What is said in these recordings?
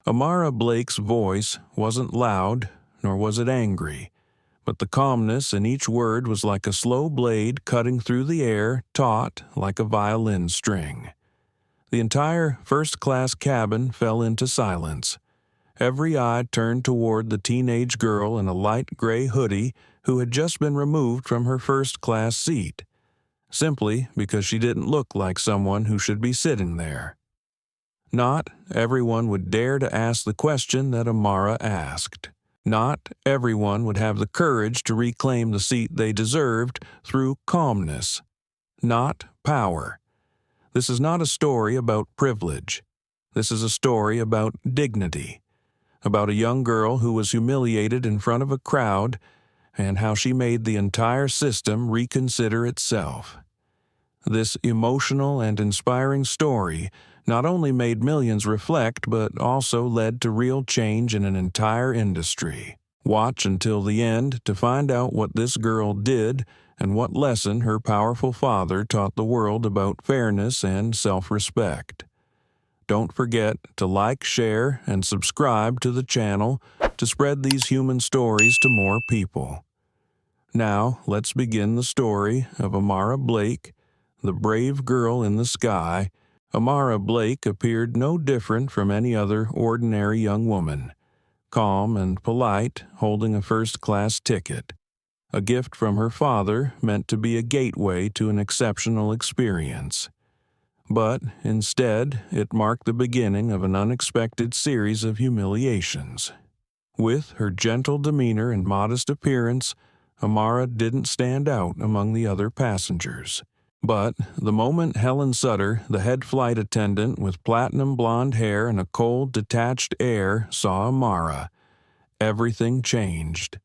Amara Blake's voice wasn't loud, nor was it angry, but the calmness in each word was like a slow blade cutting through the air, taut like a violin string. The entire first-class cabin fell into silence. Every eye turned toward the teenage girl in a light gray hoodie who had just been removed from her first-class seat, simply because she didn't look like someone who should be sitting there. Not everyone would dare to ask the question that Amara asked. Not everyone would have the courage to reclaim the seat they deserved through calmness, not power. This is not a story about privilege. This is a story about dignity, about a young girl who was humiliated in front of a crowd and how she made the entire system reconsider itself. This emotional and inspiring story not only made millions reflect, but also led to real change in an entire industry. Watch until the end to find out what this girl did and what lesson her powerful father taught the world about fairness and self-respect. Don't forget to like, share, and subscribe to the channel to spread these human stories to more people. Now, let's begin the story of Amara Blake, the brave girl in the sky. Amara Blake appeared no different from any other ordinary young woman, calm and polite, holding a first-class ticket, a gift from her father meant to be a gateway to an exceptional experience. But instead, it marked the beginning of an unexpected series of humiliations. With her gentle demeanor and modest appearance, Amara didn't stand out among the other passengers. But the moment Helen Sutter, the head flight attendant with platinum blonde hair and a cold, detached air, saw Amara, everything changed.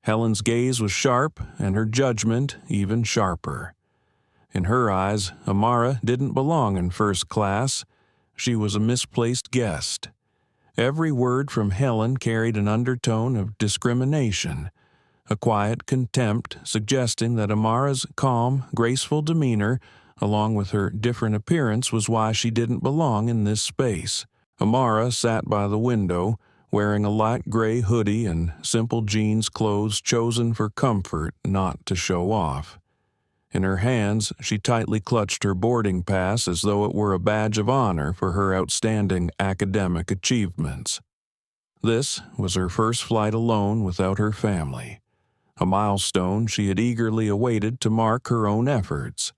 Helen's gaze was sharp, and her judgment even sharper. In her eyes, Amara didn't belong in first class. She was a misplaced guest. Every word from Helen carried an undertone of discrimination, a quiet contempt suggesting that Amara's calm, graceful demeanor, along with her different appearance, was why she didn't belong in this space. Amara sat by the window, wearing a light gray hoodie and simple jeans clothes chosen for comfort, not to show off. In her hands, she tightly clutched her boarding pass as though it were a badge of honor for her outstanding academic achievements. This was her first flight alone without her family, a milestone she had eagerly awaited to mark her own efforts.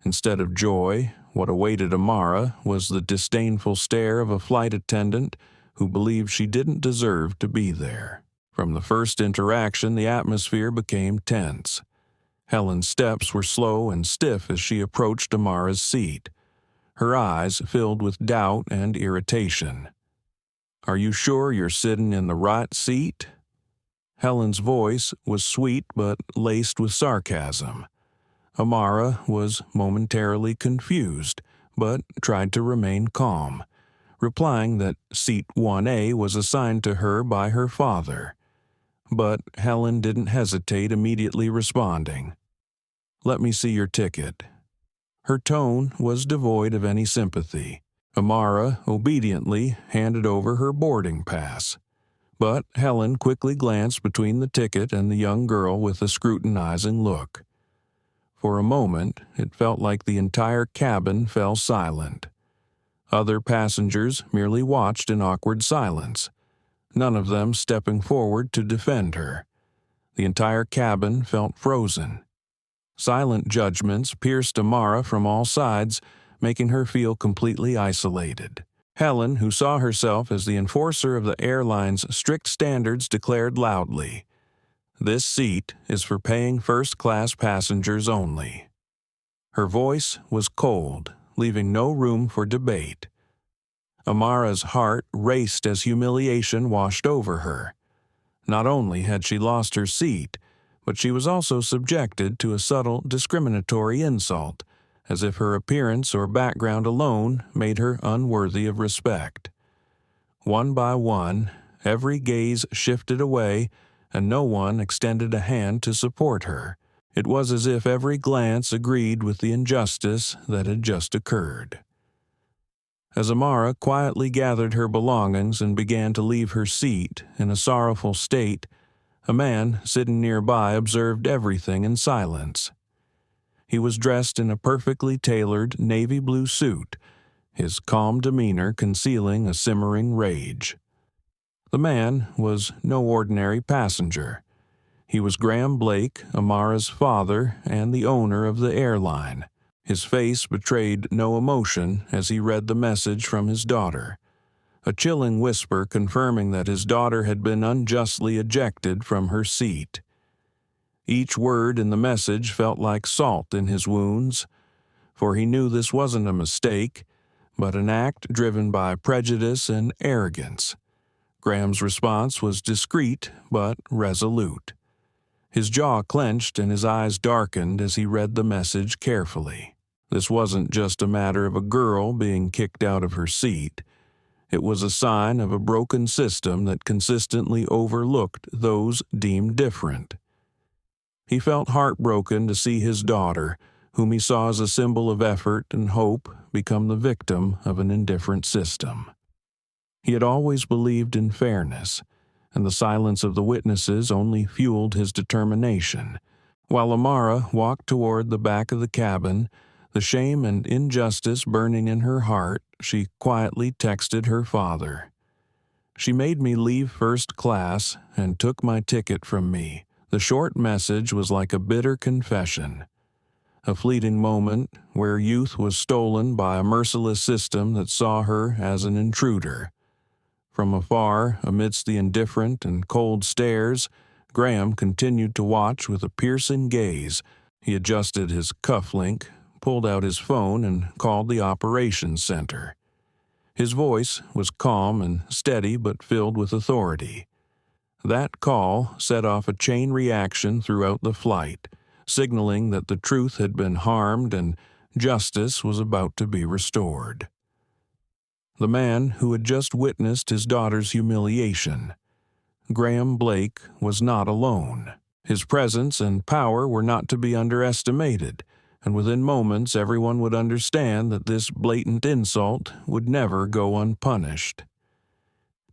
Instead of joy, what awaited Amara was the disdainful stare of a flight attendant who believed she didn't deserve to be there. From the first interaction, the atmosphere became tense. Helen's steps were slow and stiff as she approached Amara's seat, her eyes filled with doubt and irritation. "Are you sure you're sitting in the right seat?" Helen's voice was sweet but laced with sarcasm. Amara was momentarily confused, but tried to remain calm, replying that seat 1A was assigned to her by her father. But Helen didn't hesitate, immediately responding, "Let me see your ticket." Her tone was devoid of any sympathy. Amara obediently handed over her boarding pass. But Helen quickly glanced between the ticket and the young girl with a scrutinizing look. For a moment, it felt like the entire cabin fell silent. Other passengers merely watched in awkward silence, none of them stepping forward to defend her. The entire cabin felt frozen. Silent judgments pierced Amara from all sides, making her feel completely isolated. Helen, who saw herself as the enforcer of the airline's strict standards, declared loudly, "This seat is for paying first-class passengers only." Her voice was cold, leaving no room for debate. Amara's heart raced as humiliation washed over her. Not only had she lost her seat, but she was also subjected to a subtle discriminatory insult, as if her appearance or background alone made her unworthy of respect. One by one, every gaze shifted away, and no one extended a hand to support her. It was as if every glance agreed with the injustice that had just occurred. As Amara quietly gathered her belongings and began to leave her seat in a sorrowful state, a man sitting nearby observed everything in silence. He was dressed in a perfectly tailored navy blue suit, his calm demeanor concealing a simmering rage. The man was no ordinary passenger. He was Graham Blake, Amara's father and the owner of the airline. His face betrayed no emotion as he read the message from his daughter, a chilling whisper confirming that his daughter had been unjustly ejected from her seat. Each word in the message felt like salt in his wounds, for he knew this wasn't a mistake, but an act driven by prejudice and arrogance. Graham's response was discreet but resolute. His jaw clenched and his eyes darkened as he read the message carefully. This wasn't just a matter of a girl being kicked out of her seat. It was a sign of a broken system that consistently overlooked those deemed different. He felt heartbroken to see his daughter, whom he saw as a symbol of effort and hope, become the victim of an indifferent system. He had always believed in fairness, and the silence of the witnesses only fueled his determination. While Amara walked toward the back of the cabin, the shame and injustice burning in her heart, she quietly texted her father. "She made me leave first class and took my ticket from me." The short message was like a bitter confession. A fleeting moment where youth was stolen by a merciless system that saw her as an intruder. From afar, amidst the indifferent and cold stares, Graham continued to watch with a piercing gaze. He adjusted his cufflink, pulled out his phone, and called the operations center. His voice was calm and steady but filled with authority. That call set off a chain reaction throughout the flight, signaling that the truth had been harmed and justice was about to be restored. The man who had just witnessed his daughter's humiliation, Graham Blake, was not alone. His presence and power were not to be underestimated, and within moments everyone would understand that this blatant insult would never go unpunished.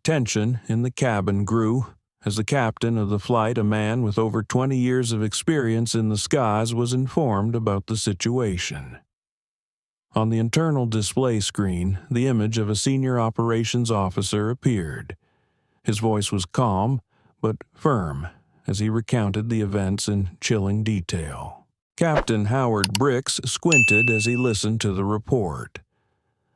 Tension in the cabin grew. As the captain of the flight, a man with over 20 years of experience in the skies, was informed about the situation. On the internal display screen, the image of a senior operations officer appeared. His voice was calm, but firm, as he recounted the events in chilling detail. Captain Howard Bricks squinted as he listened to the report.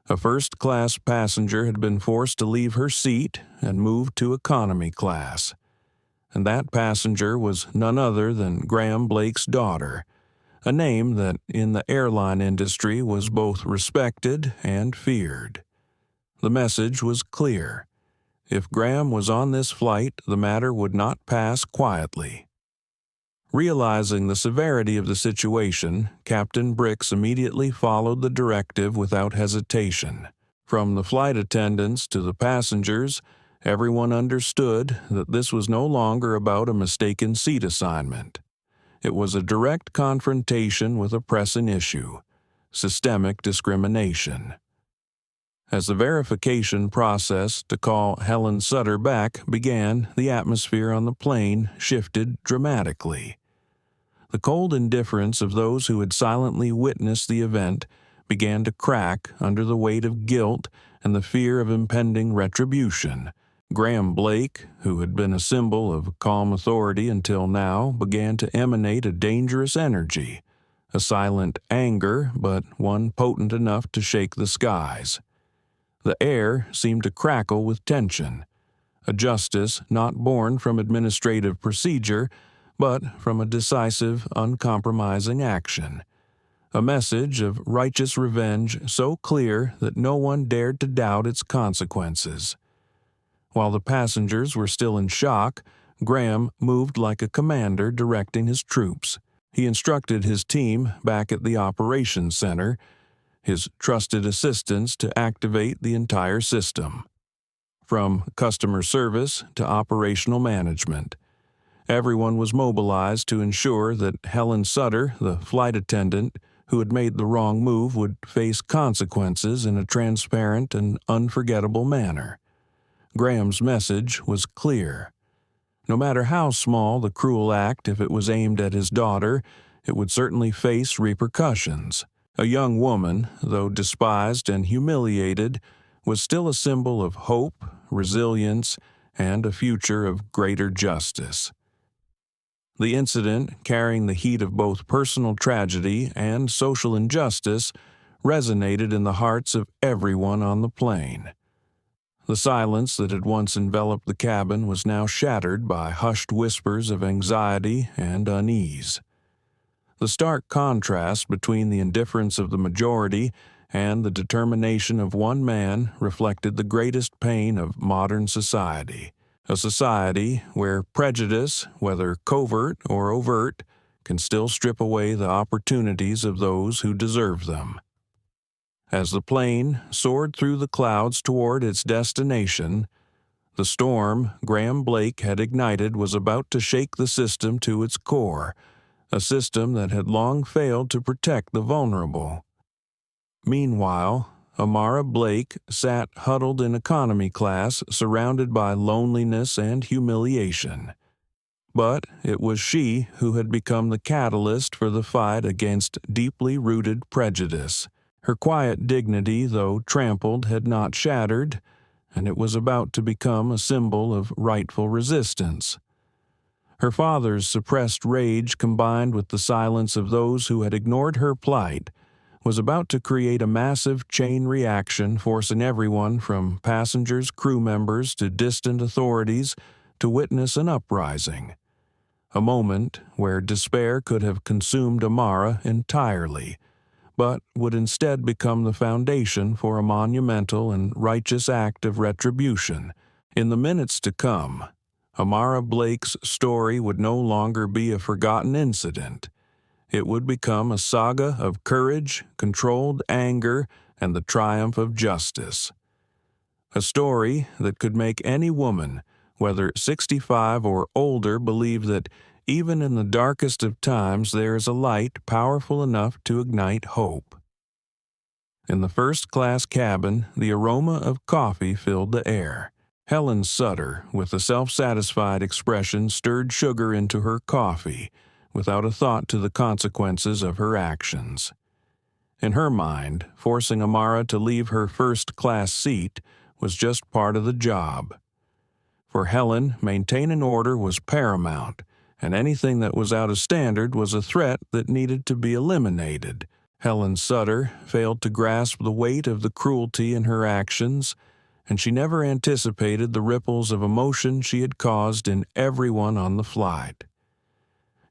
A first-class passenger had been forced to leave her seat and move to economy class. And that passenger was none other than Graham Blake's daughter, a name that in the airline industry was both respected and feared. The message was clear. If Graham was on this flight, the matter would not pass quietly. Realizing the severity of the situation, Captain Bricks immediately followed the directive without hesitation. From the flight attendants to the passengers, everyone understood that this was no longer about a mistaken seat assignment. It was a direct confrontation with a pressing issue: systemic discrimination. As the verification process to call Helen Sutter back began, the atmosphere on the plane shifted dramatically. The cold indifference of those who had silently witnessed the event began to crack under the weight of guilt and the fear of impending retribution. Graham Blake, who had been a symbol of calm authority until now, began to emanate a dangerous energy, a silent anger, but one potent enough to shake the skies. The air seemed to crackle with tension, a justice not born from administrative procedure, but from a decisive, uncompromising action. A message of righteous revenge so clear that no one dared to doubt its consequences. While the passengers were still in shock, Graham moved like a commander directing his troops. He instructed his team back at the operations center, his trusted assistants, to activate the entire system. From customer service to operational management, everyone was mobilized to ensure that Helen Sutter, the flight attendant, who had made the wrong move would face consequences in a transparent and unforgettable manner. Graham's message was clear. No matter how small the cruel act, if it was aimed at his daughter, it would certainly face repercussions. A young woman, though despised and humiliated, was still a symbol of hope, resilience, and a future of greater justice. The incident, carrying the heat of both personal tragedy and social injustice, resonated in the hearts of everyone on the plane. The silence that had once enveloped the cabin was now shattered by hushed whispers of anxiety and unease. The stark contrast between the indifference of the majority and the determination of one man reflected the greatest pain of modern society, a society where prejudice, whether covert or overt, can still strip away the opportunities of those who deserve them. As the plane soared through the clouds toward its destination, the storm Graham Blake had ignited was about to shake the system to its core, a system that had long failed to protect the vulnerable. Meanwhile, Amara Blake sat huddled in economy class, surrounded by loneliness and humiliation. But it was she who had become the catalyst for the fight against deeply rooted prejudice. Her quiet dignity, though trampled, had not shattered, and it was about to become a symbol of rightful resistance. Her father's suppressed rage, combined with the silence of those who had ignored her plight, was about to create a massive chain reaction, forcing everyone from passengers, crew members, to distant authorities to witness an uprising. A moment where despair could have consumed Amara entirely, but would instead become the foundation for a monumental and righteous act of retribution. In the minutes to come, Amara Blake's story would no longer be a forgotten incident. It would become a saga of courage, controlled anger, and the triumph of justice. A story that could make any woman, whether 65 or older, believe that even in the darkest of times there is a light powerful enough to ignite hope. In the first-class cabin, the aroma of coffee filled the air. Helen Sutter, with a self-satisfied expression, stirred sugar into her coffee, without a thought to the consequences of her actions. In her mind, forcing Amara to leave her first-class seat was just part of the job. For Helen, maintaining order was paramount, and anything that was out of standard was a threat that needed to be eliminated. Helen Sutter failed to grasp the weight of the cruelty in her actions, and she never anticipated the ripples of emotion she had caused in everyone on the flight.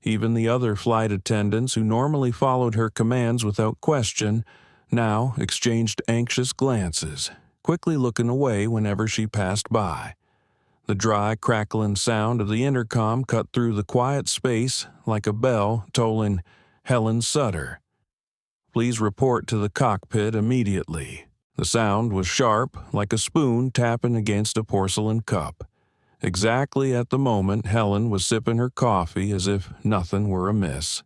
Even the other flight attendants, who normally followed her commands without question, now exchanged anxious glances, quickly looking away whenever she passed by. The dry, crackling sound of the intercom cut through the quiet space like a bell tolling Helen Sutter. "Please report to the cockpit immediately." The sound was sharp, like a spoon tapping against a porcelain cup, exactly at the moment Helen was sipping her coffee as if nothing were amiss.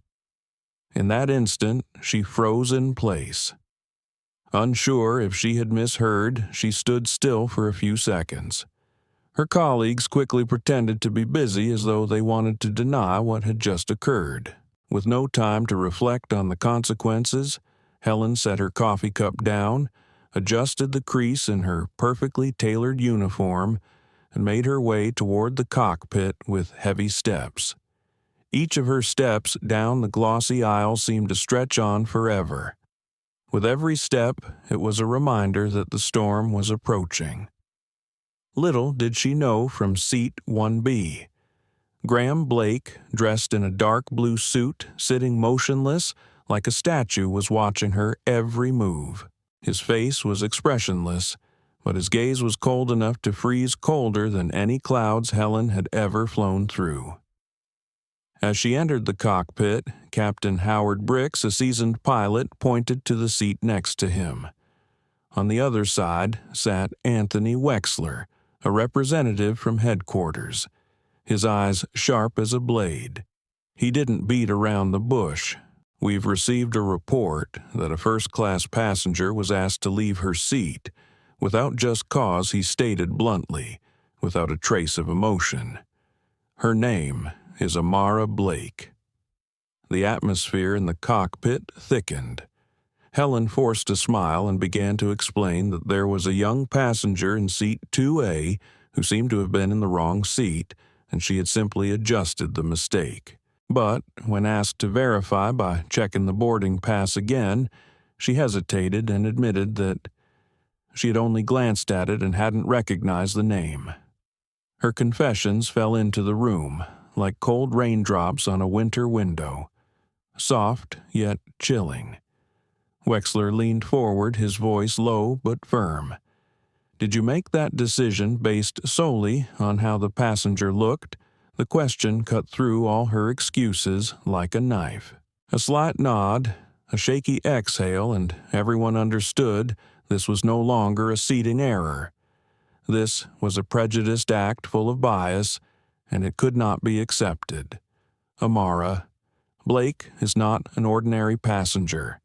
In that instant, she froze in place. Unsure if she had misheard, she stood still for a few seconds. Her colleagues quickly pretended to be busy, as though they wanted to deny what had just occurred. With no time to reflect on the consequences, Helen set her coffee cup down, adjusted the crease in her perfectly tailored uniform, and made her way toward the cockpit with heavy steps. Each of her steps down the glossy aisle seemed to stretch on forever. With every step, it was a reminder that the storm was approaching. Little did she know from seat 1B. Graham Blake, dressed in a dark blue suit, sitting motionless like a statue, was watching her every move. His face was expressionless, but his gaze was cold enough to freeze colder than any clouds Helen had ever flown through. As she entered the cockpit, Captain Howard Bricks, a seasoned pilot, pointed to the seat next to him. On the other side sat Anthony Wexler, a representative from headquarters, his eyes sharp as a blade. He didn't beat around the bush. We've received a report that a first-class passenger was asked to leave her seat, without just cause, he stated bluntly, without a trace of emotion. Her name is Amara Blake. The atmosphere in the cockpit thickened. Helen forced a smile and began to explain that there was a young passenger in seat 2A who seemed to have been in the wrong seat, and she had simply adjusted the mistake. But when asked to verify by checking the boarding pass again, she hesitated and admitted that she had only glanced at it and hadn't recognized the name. Her confessions fell into the room, like cold raindrops on a winter window, soft yet chilling. Wexler leaned forward, his voice low but firm. "Did you make that decision based solely on how the passenger looked?" The question cut through all her excuses like a knife. A slight nod, a shaky exhale, and everyone understood this was no longer a seating error. This was a prejudiced act full of bias, and it could not be accepted. Amara Blake is not an ordinary passenger.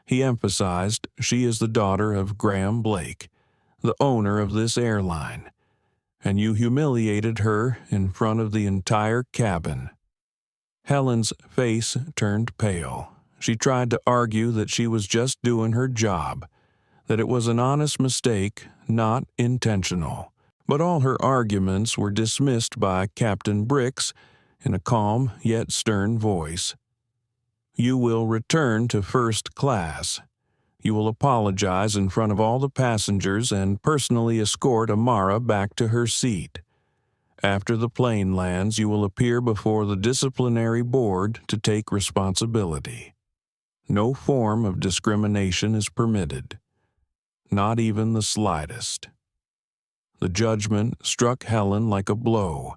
He emphasized she is the daughter of Graham Blake, the owner of this airline, and you humiliated her in front of the entire cabin. Helen's face turned pale. She tried to argue that she was just doing her job, that it was an honest mistake, not intentional. But all her arguments were dismissed by Captain Bricks in a calm yet stern voice. "You will return to first class. You will apologize in front of all the passengers and personally escort Amara back to her seat. After the plane lands, you will appear before the disciplinary board to take responsibility. No form of discrimination is permitted, not even the slightest." The judgment struck Helen like a blow,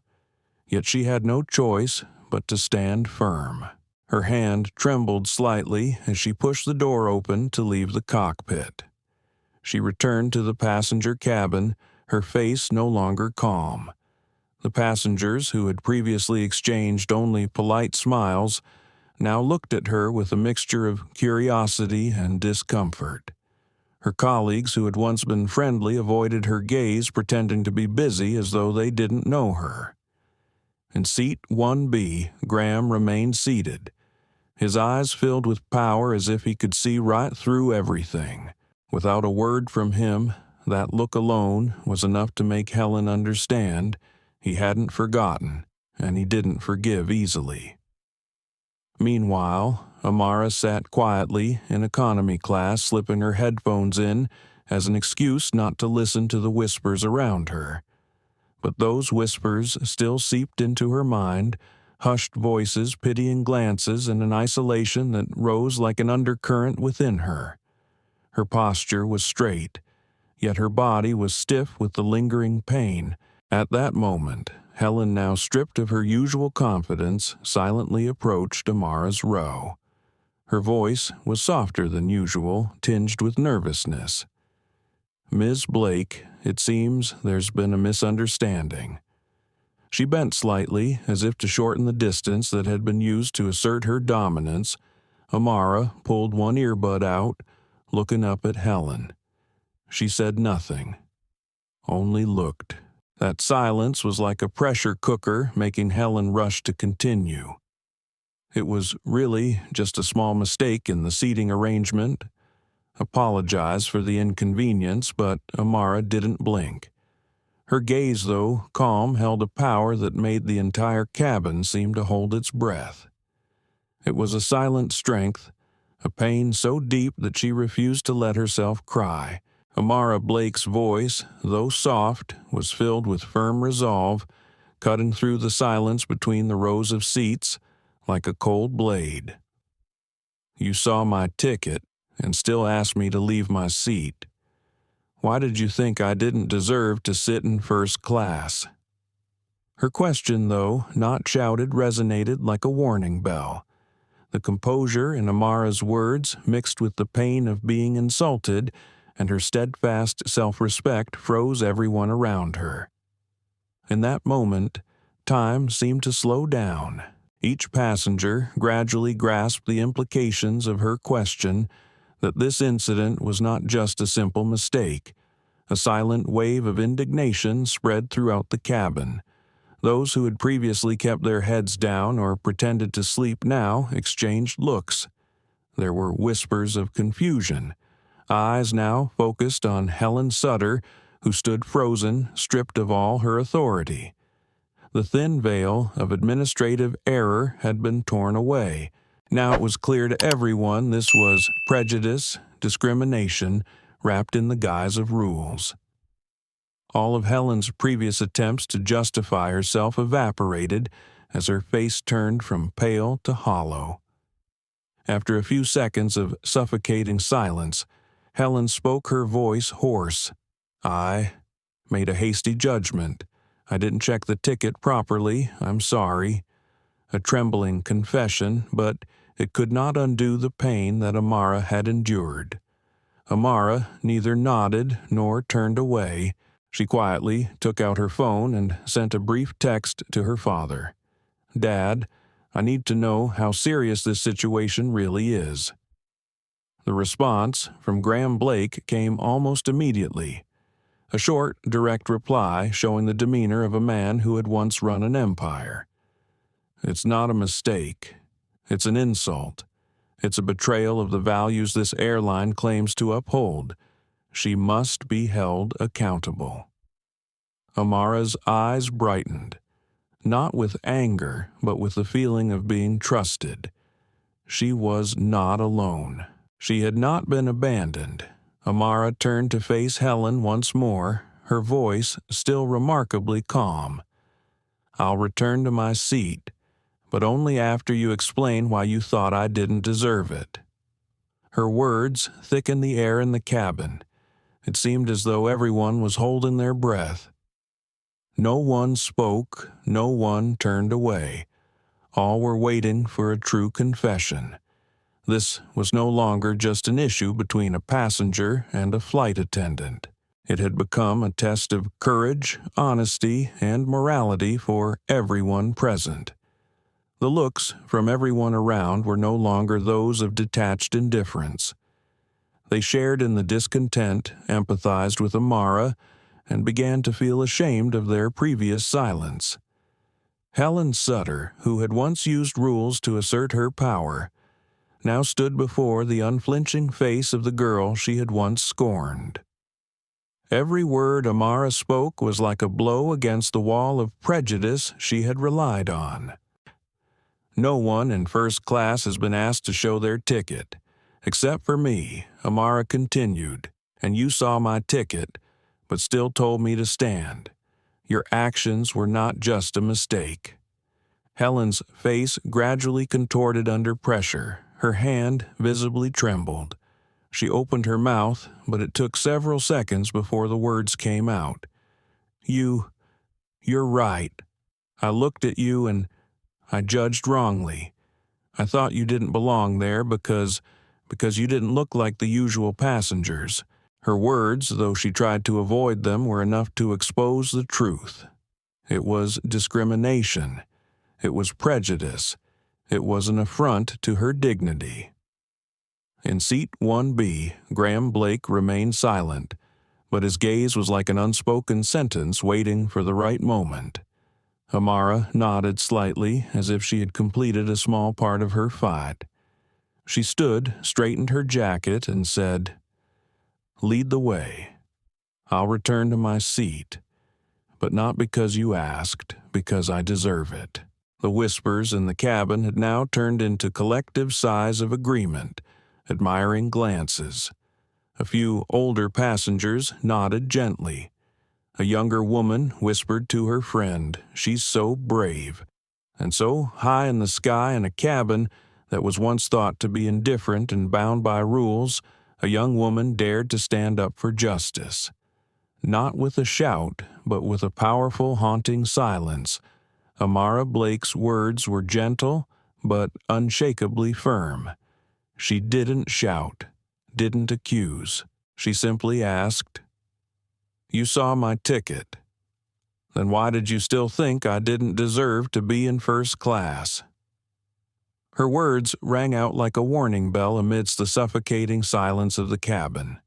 yet she had no choice but to stand firm. Her hand trembled slightly as she pushed the door open to leave the cockpit. She returned to the passenger cabin, her face no longer calm. The passengers, who had previously exchanged only polite smiles, now looked at her with a mixture of curiosity and discomfort. Her colleagues, who had once been friendly, avoided her gaze, pretending to be busy as though they didn't know her. In seat 1B, Graham remained seated, his eyes filled with power as if he could see right through everything. Without a word from him, that look alone was enough to make Helen understand he hadn't forgotten, and he didn't forgive easily. Meanwhile, Amara sat quietly in economy class, slipping her headphones in as an excuse not to listen to the whispers around her. But those whispers still seeped into her mind, hushed voices, pitying glances, and an isolation that rose like an undercurrent within her. Her posture was straight, yet her body was stiff with the lingering pain. At that moment, Helen, now stripped of her usual confidence, silently approached Amara's row. Her voice was softer than usual, tinged with nervousness. "Ms. Blake, it seems there's been a misunderstanding." She bent slightly, as if to shorten the distance that had been used to assert her dominance. Amara pulled one earbud out, looking up at Helen. She said nothing, only looked. That silence was like a pressure cooker, making Helen rush to continue. "It was really just a small mistake in the seating arrangement. Apologize for the inconvenience," but Amara didn't blink. Her gaze, though calm, held a power that made the entire cabin seem to hold its breath. It was a silent strength, a pain so deep that she refused to let herself cry. Amara Blake's voice, though soft, was filled with firm resolve, cutting through the silence between the rows of seats like a cold blade. "You saw my ticket and still asked me to leave my seat. Why did you think I didn't deserve to sit in first class?" Her question, though not shouted, resonated like a warning bell. The composure in Amara's words mixed with the pain of being insulted, and her steadfast self-respect froze everyone around her. In that moment, time seemed to slow down. Each passenger gradually grasped the implications of her question, that this incident was not just a simple mistake. A silent wave of indignation spread throughout the cabin. Those who had previously kept their heads down or pretended to sleep now exchanged looks. There were whispers of confusion. Eyes now focused on Helen Sutter, who stood frozen, stripped of all her authority. The thin veil of administrative error had been torn away. Now it was clear to everyone this was prejudice, discrimination, wrapped in the guise of rules. All of Helen's previous attempts to justify herself evaporated as her face turned from pale to hollow. After a few seconds of suffocating silence, Helen spoke, her voice hoarse. "I made a hasty judgment. I didn't check the ticket properly. I'm sorry." A trembling confession, but it could not undo the pain that Amara had endured. Amara neither nodded nor turned away. She quietly took out her phone and sent a brief text to her father. "Dad, I need to know how serious this situation really is." The response from Graham Blake came almost immediately. A short, direct reply showing the demeanor of a man who had once run an empire. "It's not a mistake. It's an insult. It's a betrayal of the values this airline claims to uphold. She must be held accountable." Amara's eyes brightened, not with anger, but with the feeling of being trusted. She was not alone. She had not been abandoned. Amara turned to face Helen once more, her voice still remarkably calm. "I'll return to my seat, but only after you explain why you thought I didn't deserve it." Her words thickened the air in the cabin. It seemed as though everyone was holding their breath. No one spoke, no one turned away. All were waiting for a true confession. This was no longer just an issue between a passenger and a flight attendant. It had become a test of courage, honesty, and morality for everyone present. The looks from everyone around were no longer those of detached indifference. They shared in the discontent, empathized with Amara, and began to feel ashamed of their previous silence. Helen Sutter, who had once used rules to assert her power, now stood before the unflinching face of the girl she had once scorned. Every word Amara spoke was like a blow against the wall of prejudice she had relied on. "No one in first class has been asked to show their ticket. Except for me," Amara continued, "and you saw my ticket, but still told me to stand. Your actions were not just a mistake." Helen's face gradually contorted under pressure. Her hand visibly trembled. She opened her mouth, but it took several seconds before the words came out. You're right. I looked at you and I judged wrongly. I thought you didn't belong there because you didn't look like the usual passengers." Her words, though she tried to avoid them, were enough to expose the truth. It was discrimination. It was prejudice. It was an affront to her dignity. In seat 1B, Graham Blake remained silent, but his gaze was like an unspoken sentence waiting for the right moment. Amara nodded slightly, as if she had completed a small part of her fight. She stood, straightened her jacket, and said, "Lead the way. I'll return to my seat, but not because you asked, because I deserve it." The whispers in the cabin had now turned into collective sighs of agreement, admiring glances. A few older passengers nodded gently. A younger woman whispered to her friend, "She's so brave." And so high in the sky in a cabin that was once thought to be indifferent and bound by rules, a young woman dared to stand up for justice. Not with a shout, but with a powerful, haunting silence. Amara Blake's words were gentle, but unshakably firm. She didn't shout, didn't accuse. She simply asked, "You saw my ticket. Then why did you still think I didn't deserve to be in first class?" Her words rang out like a warning bell amidst the suffocating silence of the cabin.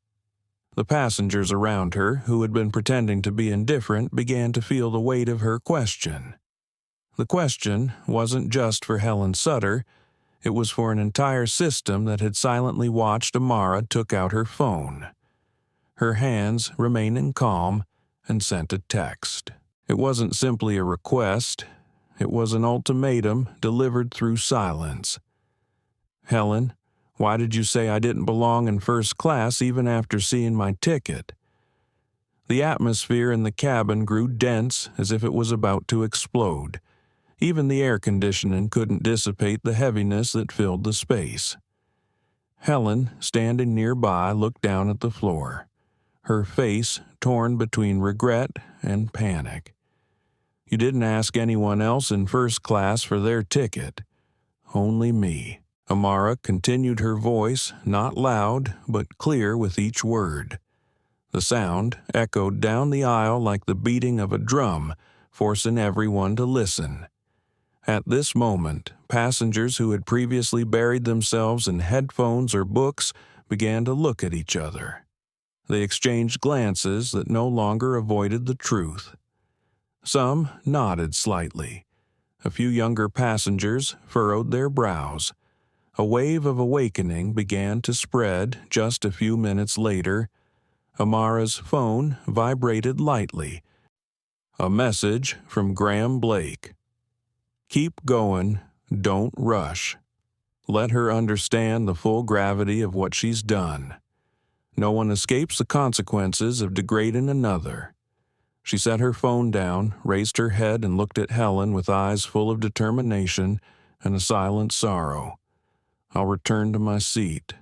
The passengers around her, who had been pretending to be indifferent, began to feel the weight of her question. The question wasn't just for Helen Sutter, it was for an entire system that had silently watched Amara took out her phone. Her hands remaining calm and sent a text. It wasn't simply a request, it was an ultimatum delivered through silence. "Helen, why did you say I didn't belong in first class even after seeing my ticket?" The atmosphere in the cabin grew dense as if it was about to explode. Even the air conditioning couldn't dissipate the heaviness that filled the space. Helen, standing nearby, looked down at the floor, her face torn between regret and panic. "You didn't ask anyone else in first class for their ticket. Only me." Amara continued, her voice not loud but clear with each word. The sound echoed down the aisle like the beating of a drum, forcing everyone to listen. At this moment, passengers who had previously buried themselves in headphones or books began to look at each other. They exchanged glances that no longer avoided the truth. Some nodded slightly. A few younger passengers furrowed their brows. A wave of awakening began to spread just a few minutes later. Amara's phone vibrated lightly. A message from Graham Blake. "Keep going, don't rush. Let her understand the full gravity of what she's done. No one escapes the consequences of degrading another." She set her phone down, raised her head, and looked at Helen with eyes full of determination and a silent sorrow. "I'll return to my seat.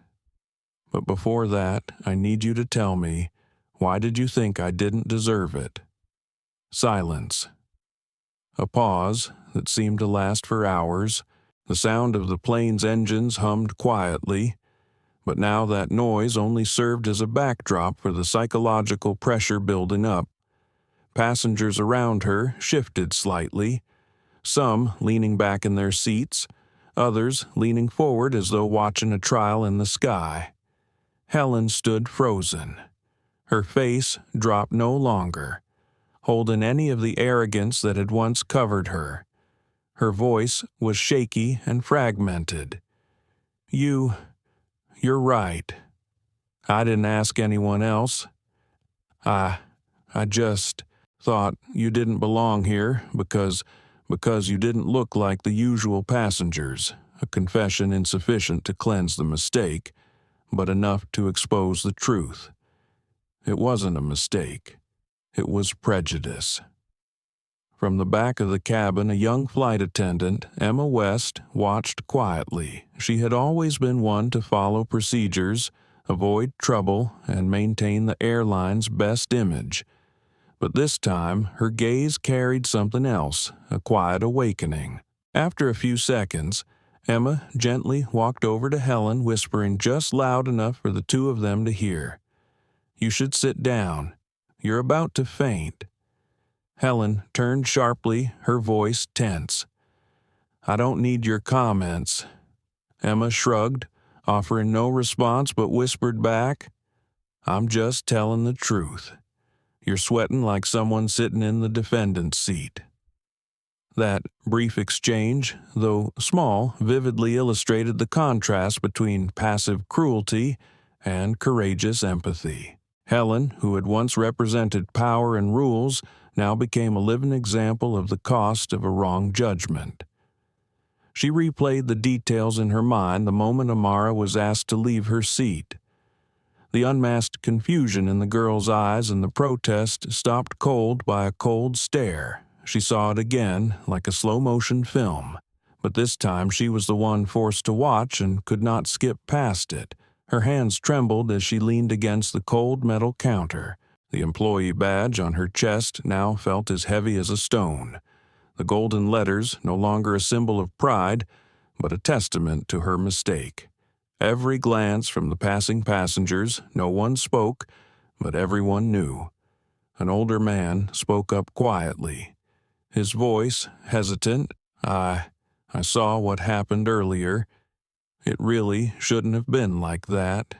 But before that, I need you to tell me, why did you think I didn't deserve it?" Silence. A pause that seemed to last for hours. The sound of the plane's engines hummed quietly, but now that noise only served as a backdrop for the psychological pressure building up. Passengers around her shifted slightly, some leaning back in their seats, others leaning forward as though watching a trial in the sky. Helen stood frozen. Her face dropped no longer, holding any of the arrogance that had once covered her. Her voice was shaky and fragmented. You're right. I didn't ask anyone else. I just thought you didn't belong here because you didn't look like the usual passengers, a confession insufficient to cleanse the mistake, but enough to expose the truth. It wasn't a mistake. It was prejudice. From the back of the cabin, a young flight attendant, Emma West, watched quietly. She had always been one to follow procedures, avoid trouble, and maintain the airline's best image. But this time, her gaze carried something else, a quiet awakening. After a few seconds, Emma gently walked over to Helen, whispering just loud enough for the two of them to hear. "You should sit down. You're about to faint." Helen turned sharply, her voice tense. "I don't need your comments." Emma shrugged, offering no response but whispered back, "I'm just telling the truth. You're sweating like someone sitting in the defendant's seat." That brief exchange, though small, vividly illustrated the contrast between passive cruelty and courageous empathy. Helen, who had once represented power and rules, now became a living example of the cost of a wrong judgment. She replayed the details in her mind the moment Amara was asked to leave her seat. The unmasked confusion in the girl's eyes and the protest stopped cold by a cold stare. She saw it again, like a slow-motion film. But this time she was the one forced to watch and could not skip past it. Her hands trembled as she leaned against the cold metal counter. The employee badge on her chest now felt as heavy as a stone. The golden letters, no longer a symbol of pride, but a testament to her mistake. Every glance from the passing passengers, no one spoke, but everyone knew. An older man spoke up quietly. His voice hesitant. I I saw what happened earlier. It really shouldn't have been like that."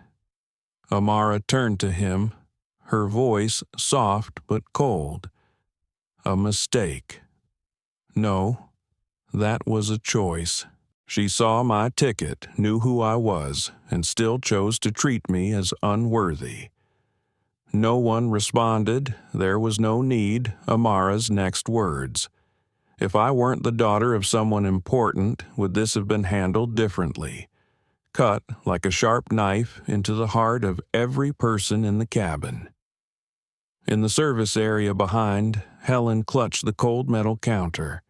Amara turned to him, her voice soft but cold. "A mistake. No, that was a choice. She saw my ticket, knew who I was, and still chose to treat me as unworthy." No one responded. There was no need. Amara's next words. "If I weren't the daughter of someone important, would this have been handled differently? Cut like a sharp knife into the heart of every person in the cabin." In the service area behind, Helen clutched the cold metal counter.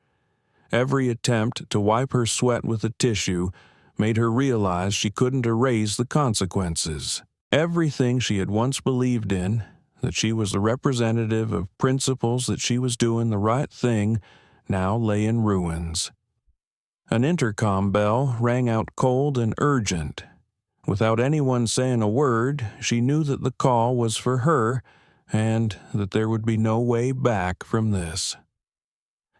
Every attempt to wipe her sweat with a tissue made her realize she couldn't erase the consequences. Everything she had once believed in, that she was the representative of principles, that she was doing the right thing, now lay in ruins. An intercom bell rang out cold and urgent. Without anyone saying a word, she knew that the call was for her and that there would be no way back from this.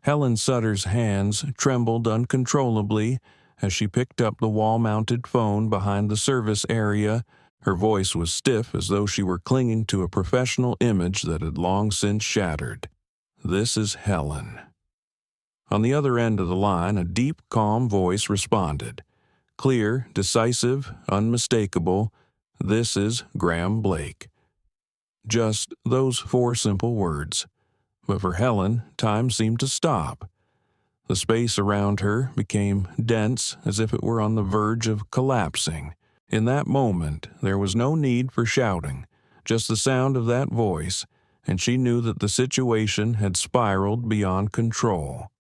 Helen Sutter's hands trembled uncontrollably as she picked up the wall-mounted phone behind the service area. Her voice was stiff as though she were clinging to a professional image that had long since shattered. "This is Helen." On the other end of the line, a deep, calm voice responded. Clear, decisive, unmistakable. "This is Graham Blake." Just those 4 simple words. But for Helen, time seemed to stop. The space around her became dense, as if it were on the verge of collapsing. In that moment, there was no need for shouting, just the sound of that voice, and she knew that the situation had spiraled beyond control.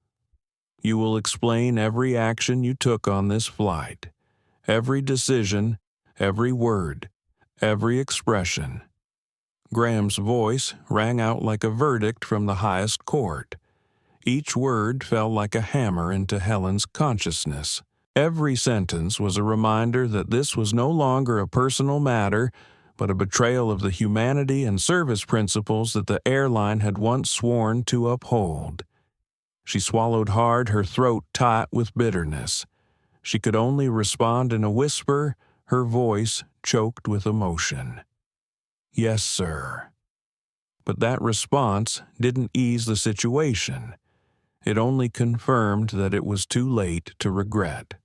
"You will explain every action you took on this flight, every decision, every word, every expression." Graham's voice rang out like a verdict from the highest court. Each word fell like a hammer into Helen's consciousness. Every sentence was a reminder that this was no longer a personal matter, but a betrayal of the humanity and service principles that the airline had once sworn to uphold. She swallowed hard, her throat taut with bitterness. She could only respond in a whisper, her voice choked with emotion. "Yes, sir." But that response didn't ease the situation. It only confirmed that it was too late to regret.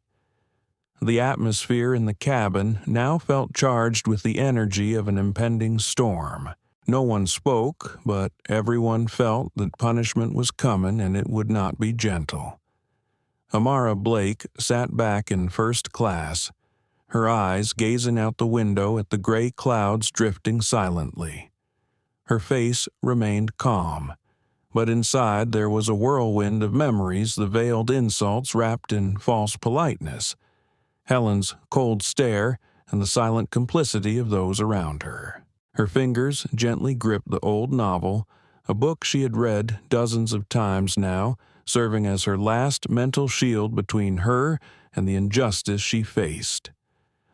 The atmosphere in the cabin now felt charged with the energy of an impending storm. No one spoke, but everyone felt that punishment was coming and it would not be gentle. Amara Blake sat back in first class, her eyes gazing out the window at the gray clouds drifting silently. Her face remained calm, but inside there was a whirlwind of memories, the veiled insults wrapped in false politeness, Helen's cold stare, and the silent complicity of those around her. Her fingers gently gripped the old novel, a book she had read dozens of times now, serving as her last mental shield between her and the injustice she faced.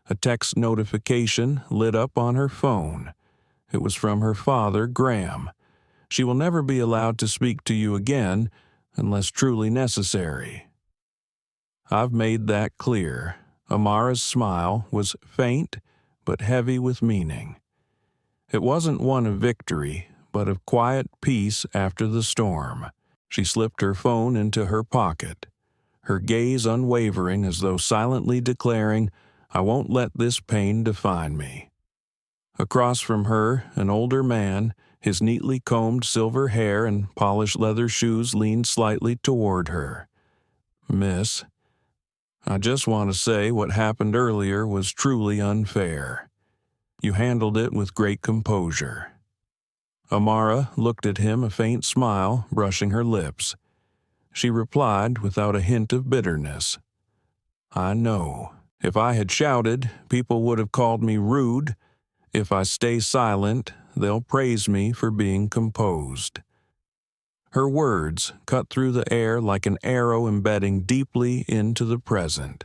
A text notification lit up on her phone. It was from her father, Graham. "She will never be allowed to speak to you again unless truly necessary." "I've made that clear." Amara's smile was faint but heavy with meaning. It wasn't one of victory, but of quiet peace after the storm. She slipped her phone into her pocket, her gaze unwavering as though silently declaring, "I won't let this pain define me." Across from her, an older man, his neatly combed silver hair and polished leather shoes leaned slightly toward her. "Miss, I just want to say what happened earlier was truly unfair. You handled it with great composure." Amara looked at him, a faint smile brushing her lips. She replied without a hint of bitterness, "I know. If I had shouted, people would have called me rude. If I stay silent, they'll praise me for being composed." Her words cut through the air like an arrow embedding deeply into the present.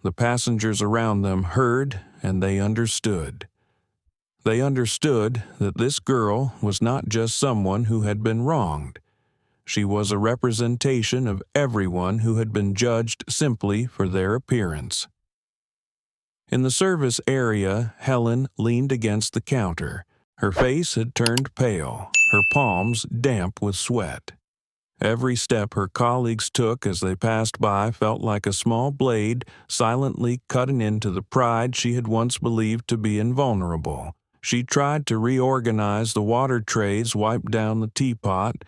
The passengers around them heard, and they understood. They understood that this girl was not just someone who had been wronged. She was a representation of everyone who had been judged simply for their appearance. In the service area, Helen leaned against the counter. Her face had turned pale, her palms damp with sweat. Every step her colleagues took as they passed by felt like a small blade silently cutting into the pride she had once believed to be invulnerable. She tried to reorganize the water trays, wipe down the teapot,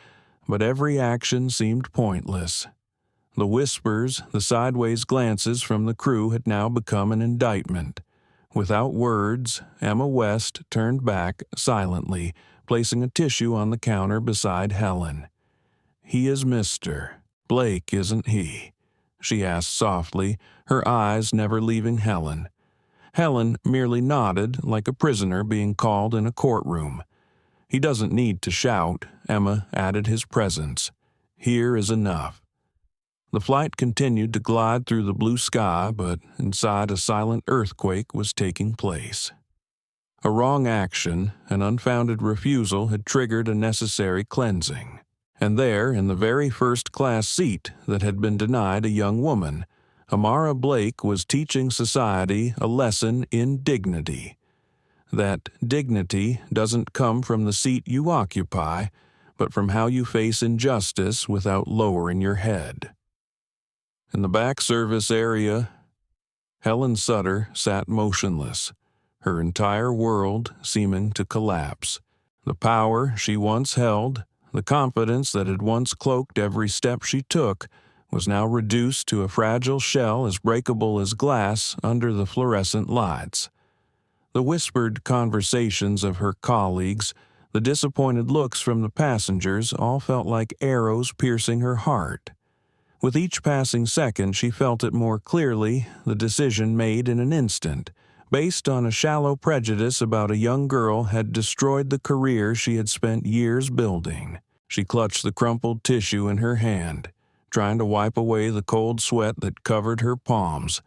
but every action seemed pointless. The whispers, the sideways glances from the crew had now become an indictment. Without words, Emma West turned back silently, placing a tissue on the counter beside Helen. "He is Mr. Blake, isn't he?" she asked softly, her eyes never leaving Helen. Helen merely nodded like a prisoner being called in a courtroom. "He doesn't need to shout," Emma added his presence. "Here is enough." The flight continued to glide through the blue sky, but inside a silent earthquake was taking place. A wrong action, an unfounded refusal had triggered a necessary cleansing. And there, in the very first-class seat that had been denied a young woman, Amara Blake was teaching society a lesson in dignity. That dignity doesn't come from the seat you occupy, but from how you face injustice without lowering your head. In the back service area, Helen Sutter sat motionless, her entire world seeming to collapse. The power she once held, the confidence that had once cloaked every step she took, was now reduced to a fragile shell as breakable as glass under the fluorescent lights. The whispered conversations of her colleagues, the disappointed looks from the passengers, all felt like arrows piercing her heart. With each passing second, she felt it more clearly, the decision made in an instant, based on a shallow prejudice about a young girl, had destroyed the career she had spent years building. She clutched the crumpled tissue in her hand, trying to wipe away the cold sweat that covered her palms.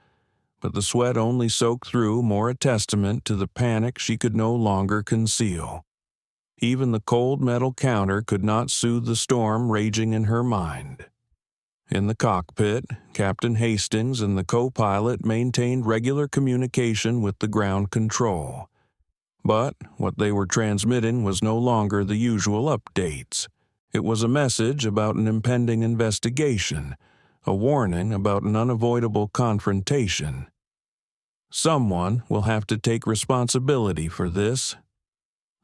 But the sweat only soaked through, more a testament to the panic she could no longer conceal. Even the cold metal counter could not soothe the storm raging in her mind. In the cockpit, Captain Hastings and the co-pilot maintained regular communication with the ground control. But what they were transmitting was no longer the usual updates. It was a message about an impending investigation, a warning about an unavoidable confrontation. "Someone will have to take responsibility for this."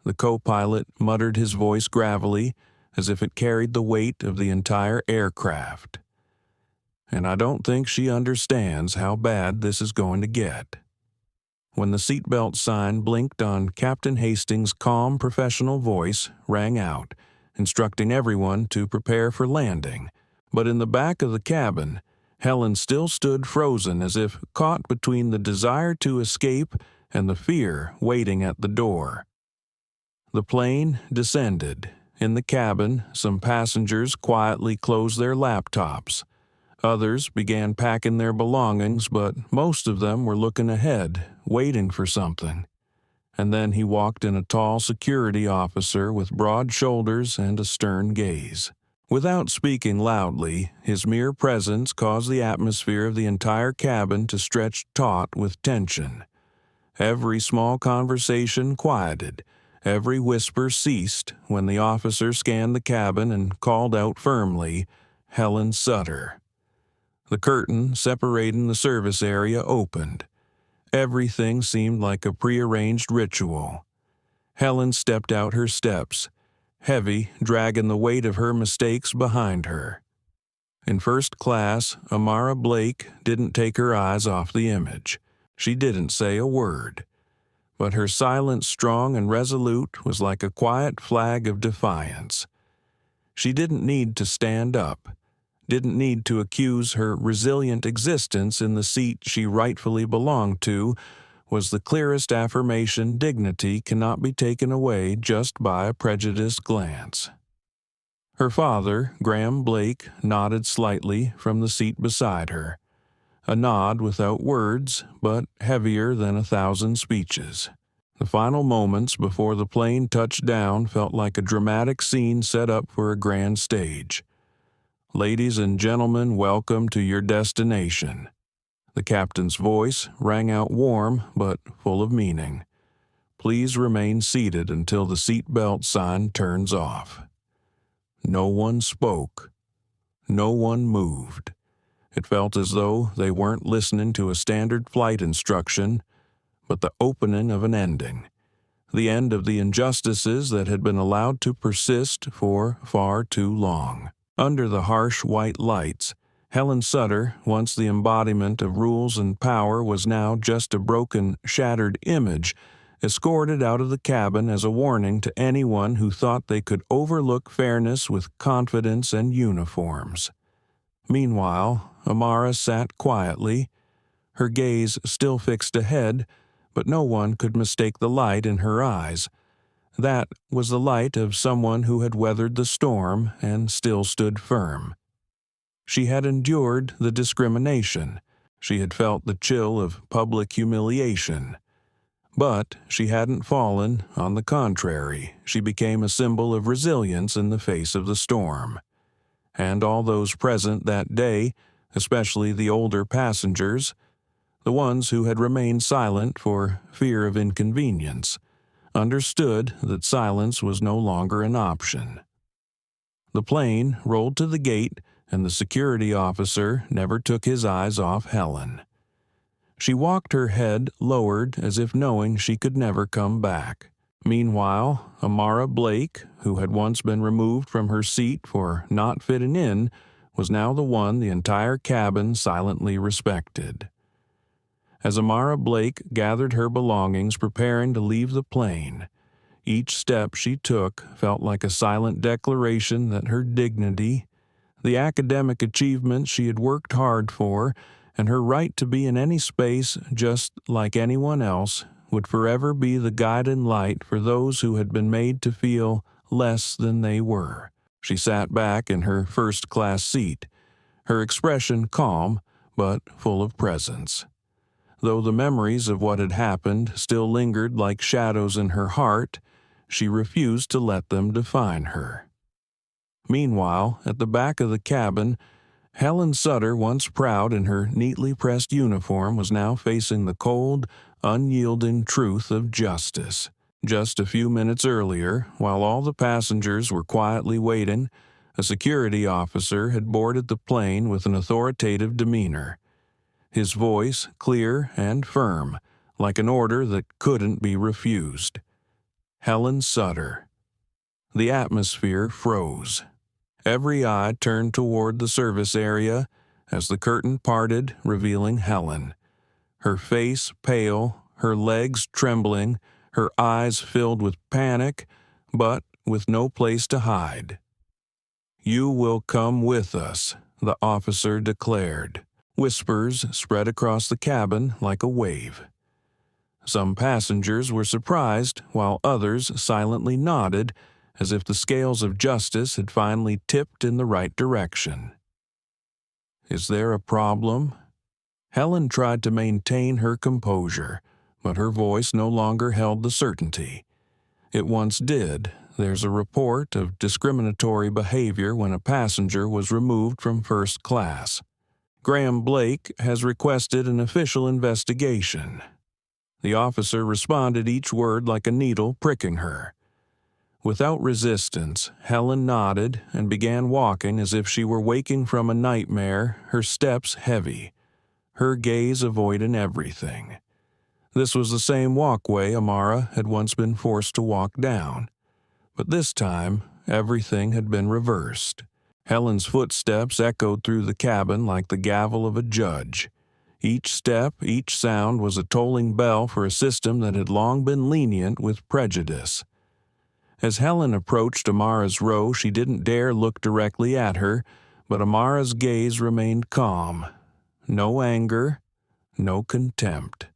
The co-pilot muttered, his voice gravelly, as if it carried the weight of the entire aircraft. "And I don't think she understands how bad this is going to get." When the seatbelt sign blinked on Captain Hastings' calm professional voice rang out, instructing everyone to prepare for landing. But in the back of the cabin, Helen still stood frozen, as if caught between the desire to escape and the fear waiting at the door. The plane descended. In the cabin, some passengers quietly closed their laptops. Others began packing their belongings, but most of them were looking ahead, waiting for something. And then he walked in, a tall security officer with broad shoulders and a stern gaze. Without speaking loudly, his mere presence caused the atmosphere of the entire cabin to stretch taut with tension. Every small conversation quieted, every whisper ceased when the officer scanned the cabin and called out firmly, "Helen Sutter." The curtain separating the service area opened. Everything seemed like a prearranged ritual. Helen stepped out her steps, heavy, dragging the weight of her mistakes behind her. In first class, Amara Blake didn't take her eyes off the image. She didn't say a word. But her silence, strong and resolute, was like a quiet flag of defiance. She didn't need to stand up, didn't need to accuse her resilient existence in the seat she rightfully belonged to, was the clearest affirmation dignity cannot be taken away just by a prejudiced glance. Her father, Graham Blake, nodded slightly from the seat beside her. A nod without words, but heavier than 1,000 speeches. The final moments before the plane touched down felt like a dramatic scene set up for a grand stage. Ladies and gentlemen, welcome to your destination." The captain's voice rang out warm but full of meaning. "Please remain seated until the seatbelt sign turns off." No one spoke. No one moved. It felt as though they weren't listening to a standard flight instruction, but the opening of an ending. The end of the injustices that had been allowed to persist for far too long. Under the harsh white lights, Helen Sutter, once the embodiment of rules and power, was now just a broken, shattered image, escorted out of the cabin as a warning to anyone who thought they could overlook fairness with confidence and uniforms. Meanwhile, Amara sat quietly, her gaze still fixed ahead, but no one could mistake the light in her eyes. That was the light of someone who had weathered the storm and still stood firm. She had endured the discrimination. She had felt the chill of public humiliation. But she hadn't fallen. On the contrary, she became a symbol of resilience in the face of the storm. And all those present that day, especially the older passengers, the ones who had remained silent for fear of inconvenience, understood that silence was no longer an option. The plane rolled to the gate, and the security officer never took his eyes off Helen. She walked her head lowered as if knowing she could never come back. Meanwhile, Amara Blake, who had once been removed from her seat for not fitting in, was now the one the entire cabin silently respected. As Amara Blake gathered her belongings preparing to leave the plane, each step she took felt like a silent declaration that her dignity, the academic achievements she had worked hard for, and her right to be in any space just like anyone else would forever be the guiding light for those who had been made to feel less than they were. She sat back in her first-class seat, her expression calm but full of presence. Though the memories of what had happened still lingered like shadows in her heart, she refused to let them define her. Meanwhile, at the back of the cabin, Helen Sutter, once proud in her neatly pressed uniform, was now facing the cold, unyielding truth of justice. Just a few minutes earlier, while all the passengers were quietly waiting, a security officer had boarded the plane with an authoritative demeanor. His voice clear and firm, like an order that couldn't be refused. Helen Sutter. The atmosphere froze. Every eye turned toward the service area as the curtain parted, revealing Helen. Her face pale, her legs trembling, her eyes filled with panic, but with no place to hide. "You will come with us," the officer declared. Whispers spread across the cabin like a wave. Some passengers were surprised, while others silently nodded, as if the scales of justice had finally tipped in the right direction. "Is there a problem?" Helen tried to maintain her composure, but her voice no longer held the certainty. It once did. There's a report of discriminatory behavior when a passenger was removed from first class. Graham Blake has requested an official investigation. The officer responded, each word like a needle pricking her. Without resistance, Helen nodded and began walking as if she were waking from a nightmare, her steps heavy, her gaze avoiding everything. This was the same walkway Amara had once been forced to walk down. But this time, everything had been reversed. Helen's footsteps echoed through the cabin like the gavel of a judge. Each step, each sound was a tolling bell for a system that had long been lenient with prejudice. As Helen approached Amara's row, she didn't dare look directly at her, but Amara's gaze remained calm. No anger, no contempt.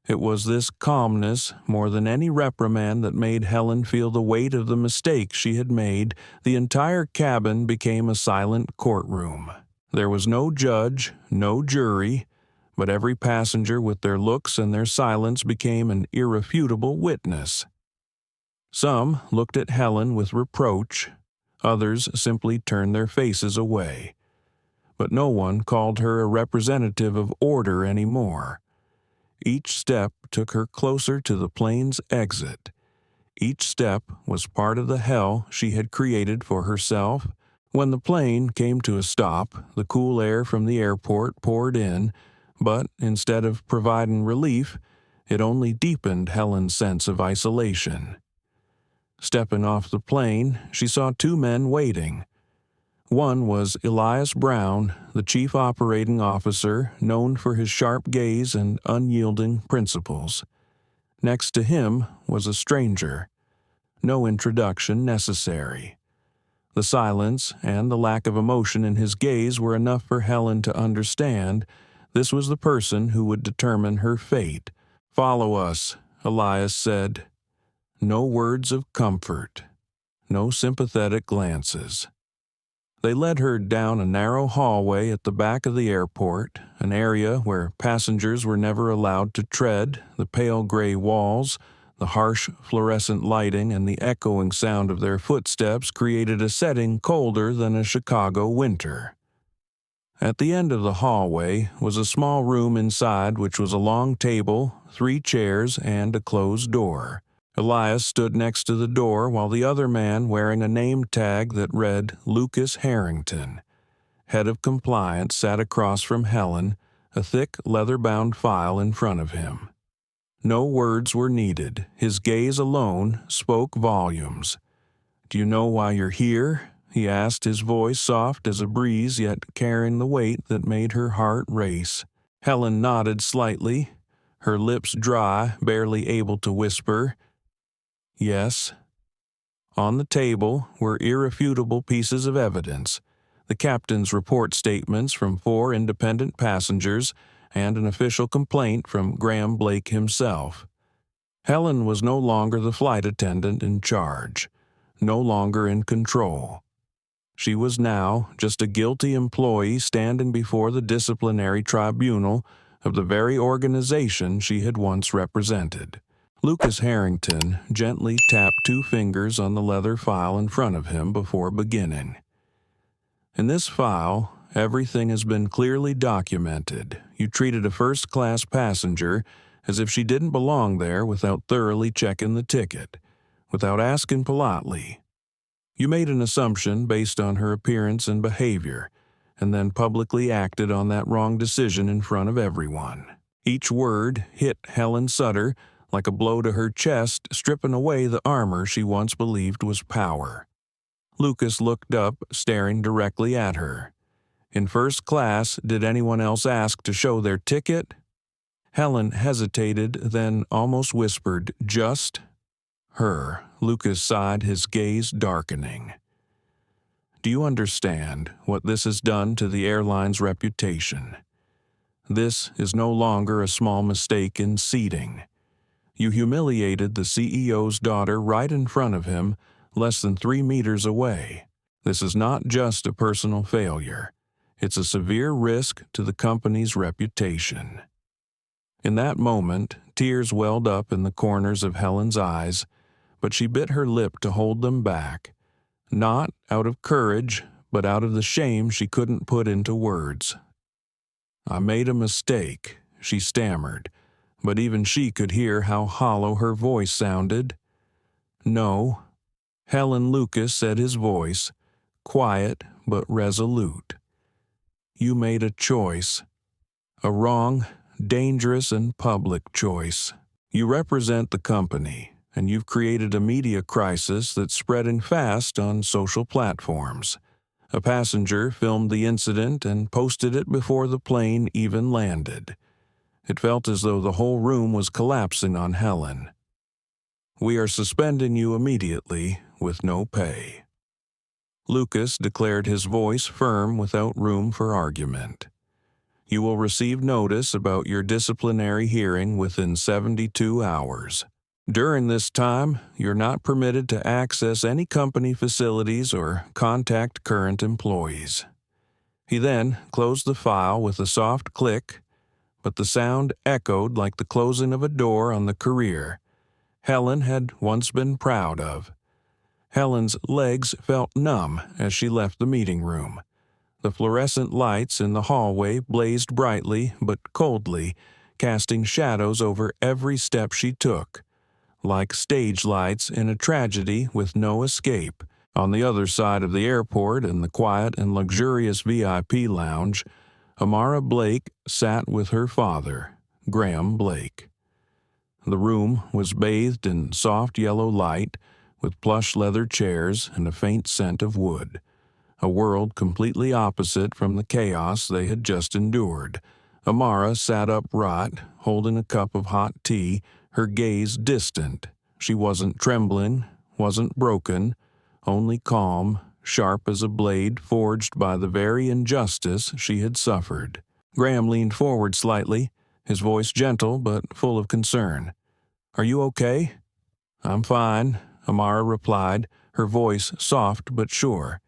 It was this calmness, more than any reprimand, that made Helen feel the weight of the mistake she had made. The entire cabin became a silent courtroom. There was no judge, no jury, but every passenger with their looks and their silence became an irrefutable witness. Some looked at Helen with reproach, Others simply turned their faces away. But no one called her a representative of order anymore. Each step took her closer to the plane's exit. Each step was part of the hell she had created for herself. When the plane came to a stop, the cool air from the airport poured in, but instead of providing relief, it only deepened Helen's sense of isolation. Stepping off the plane, she saw two men waiting. One was Elias Brown, the chief operating officer, known for his sharp gaze and unyielding principles. Next to him was a stranger. No introduction necessary. The silence and the lack of emotion in his gaze were enough for Helen to understand this was the person who would determine her fate. "Follow us," Elias said. No words of comfort. No sympathetic glances. They led her down a narrow hallway at the back of the airport, an area where passengers were never allowed to tread. The pale gray walls, the harsh fluorescent lighting, and the echoing sound of their footsteps created a setting colder than a Chicago winter. At the end of the hallway was a small room inside which was a long table, 3 chairs, and a closed door. Elias stood next to the door while the other man, wearing a name tag that read Lucas Harrington, head of compliance, sat across from Helen, a thick leather-bound file in front of him. No words were needed. His gaze alone spoke volumes. "Do you know why you're here?" he asked, his voice soft as a breeze yet carrying the weight that made her heart race. Helen nodded slightly, her lips dry, barely able to whisper, "Yes." On the table were irrefutable pieces of evidence, the captain's report statements from 4 independent passengers and an official complaint from Graham Blake himself. Helen was no longer the flight attendant in charge, no longer in control. She was now just a guilty employee standing before the disciplinary tribunal of the very organization she had once represented. Lucas Harrington gently tapped 2 fingers on the leather file in front of him before beginning. "In this file, everything has been clearly documented. You treated a first-class passenger as if she didn't belong there without thoroughly checking the ticket, without asking politely. You made an assumption based on her appearance and behavior, and then publicly acted on that wrong decision in front of everyone." Each word hit Helen Sutter like a blow to her chest, stripping away the armor she once believed was power. Lucas looked up, staring directly at her. "In first class, did anyone else ask to show their ticket?" Helen hesitated, then almost whispered, "Just her." Lucas sighed, his gaze darkening. "Do you understand what this has done to the airline's reputation? This is no longer a small mistake in seating. You humiliated the CEO's daughter right in front of him, less than 3 meters away. This is not just a personal failure. It's a severe risk to the company's reputation." In that moment, tears welled up in the corners of Helen's eyes, but she bit her lip to hold them back, not out of courage, but out of the shame she couldn't put into words. "I made a mistake," she stammered, but even she could hear how hollow her voice sounded. "No," Helen Lucas said, his voice, quiet but resolute. "You made a choice. A wrong, dangerous, and public choice. You represent the company, and you've created a media crisis that's spreading fast on social platforms. A passenger filmed the incident and posted it before the plane even landed. It felt as though the whole room was collapsing on Helen. We are suspending you immediately with no pay." Lucas declared, his voice firm without room for argument. "You will receive notice about your disciplinary hearing within 72 hours. During this time, you're not permitted to access any company facilities or contact current employees." He then closed the file with a soft click, but the sound echoed like the closing of a door on the career Helen had once been proud of. Helen's legs felt numb as she left the meeting room. The fluorescent lights in the hallway blazed brightly but coldly, casting shadows over every step she took, like stage lights in a tragedy with no escape. On the other side of the airport, in the quiet and luxurious VIP lounge, Amara Blake sat with her father, Graham Blake. The room was bathed in soft yellow light, with plush leather chairs and a faint scent of wood, a world completely opposite from the chaos they had just endured. Amara sat upright, holding a cup of hot tea, her gaze distant. She wasn't trembling, wasn't broken, only calm, sharp as a blade forged by the very injustice she had suffered. Graham leaned forward slightly, his voice gentle but full of concern. "Are you okay?" "I'm fine," Amara replied, her voice soft but sure.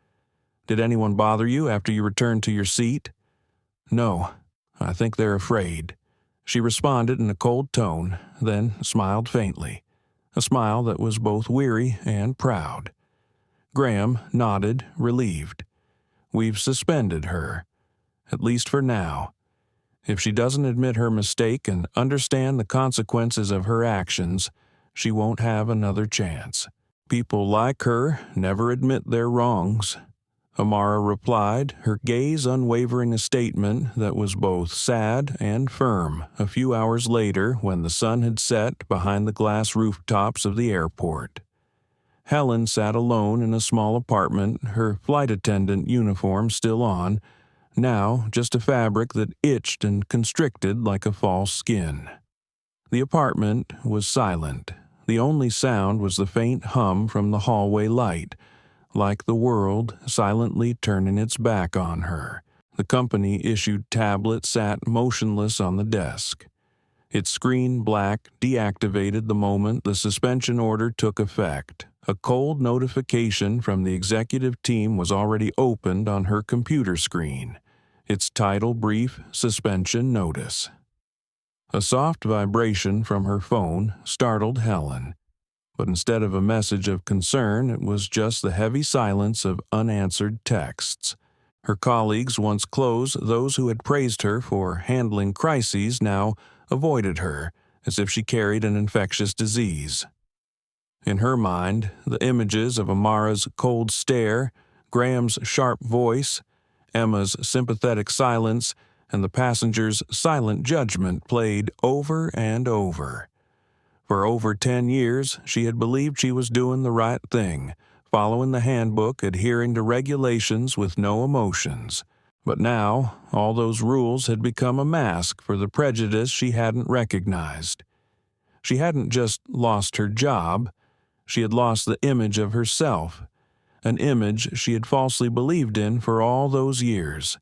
"Did anyone bother you after you returned to your seat?" "No. I think they're afraid," she responded in a cold tone, then smiled faintly, a smile that was both weary and proud. Graham nodded, relieved. "We've suspended her, at least for now. If she doesn't admit her mistake and understand the consequences of her actions, she won't have another chance. People like her never admit their wrongs," Amara replied, her gaze unwavering, a statement that was both sad and firm a few hours later when the sun had set behind the glass rooftops of the airport. Helen sat alone in a small apartment, her flight attendant uniform still on, now just a fabric that itched and constricted like a false skin. The apartment was silent. The only sound was the faint hum from the hallway light, like the world silently turning its back on her. The company-issued tablet sat motionless on the desk. Its screen black deactivated the moment the suspension order took effect. A cold notification from the executive team was already opened on her computer screen, its title brief, "Suspension Notice." A soft vibration from her phone startled Helen, but instead of a message of concern, it was just the heavy silence of unanswered texts. Her colleagues, once close, those who had praised her for handling crises, now avoided her, as if she carried an infectious disease. In her mind, the images of Amara's cold stare, Graham's sharp voice, Emma's sympathetic silence, and the passenger's silent judgment played over and over. For over 10 years, she had believed she was doing the right thing, following the handbook, adhering to regulations with no emotions. But now, all those rules had become a mask for the prejudice she hadn't recognized. She hadn't just lost her job, she had lost the image of herself, an image she had falsely believed in for all those years.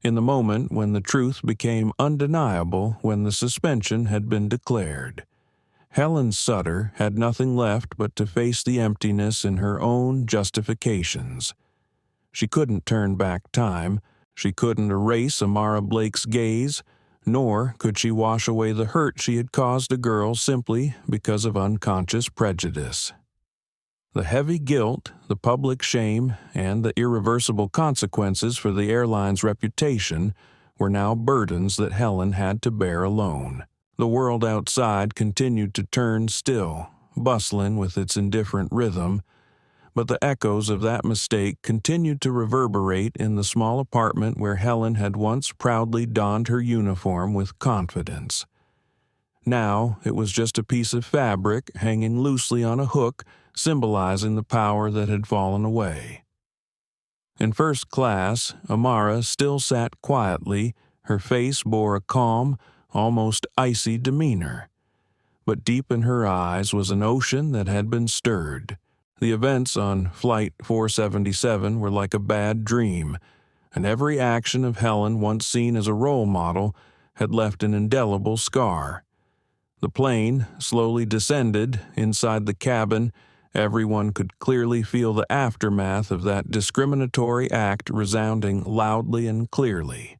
In the moment when the truth became undeniable, when the suspension had been declared, Helen Sutter had nothing left but to face the emptiness in her own justifications. She couldn't turn back time, she couldn't erase Amara Blake's gaze, nor could she wash away the hurt she had caused a girl simply because of unconscious prejudice. The heavy guilt, the public shame, and the irreversible consequences for the airline's reputation were now burdens that Helen had to bear alone. The world outside continued to turn still, bustling with its indifferent rhythm, but the echoes of that mistake continued to reverberate in the small apartment where Helen had once proudly donned her uniform with confidence. Now it was just a piece of fabric hanging loosely on a hook, symbolizing the power that had fallen away. In first class, Amara still sat quietly, her face bore a calm, almost icy demeanor. But deep in her eyes was an ocean that had been stirred. The events on Flight 477 were like a bad dream, and every action of Helen, once seen as a role model, had left an indelible scar. The plane slowly descended. Inside the cabin, everyone could clearly feel the aftermath of that discriminatory act resounding loudly and clearly.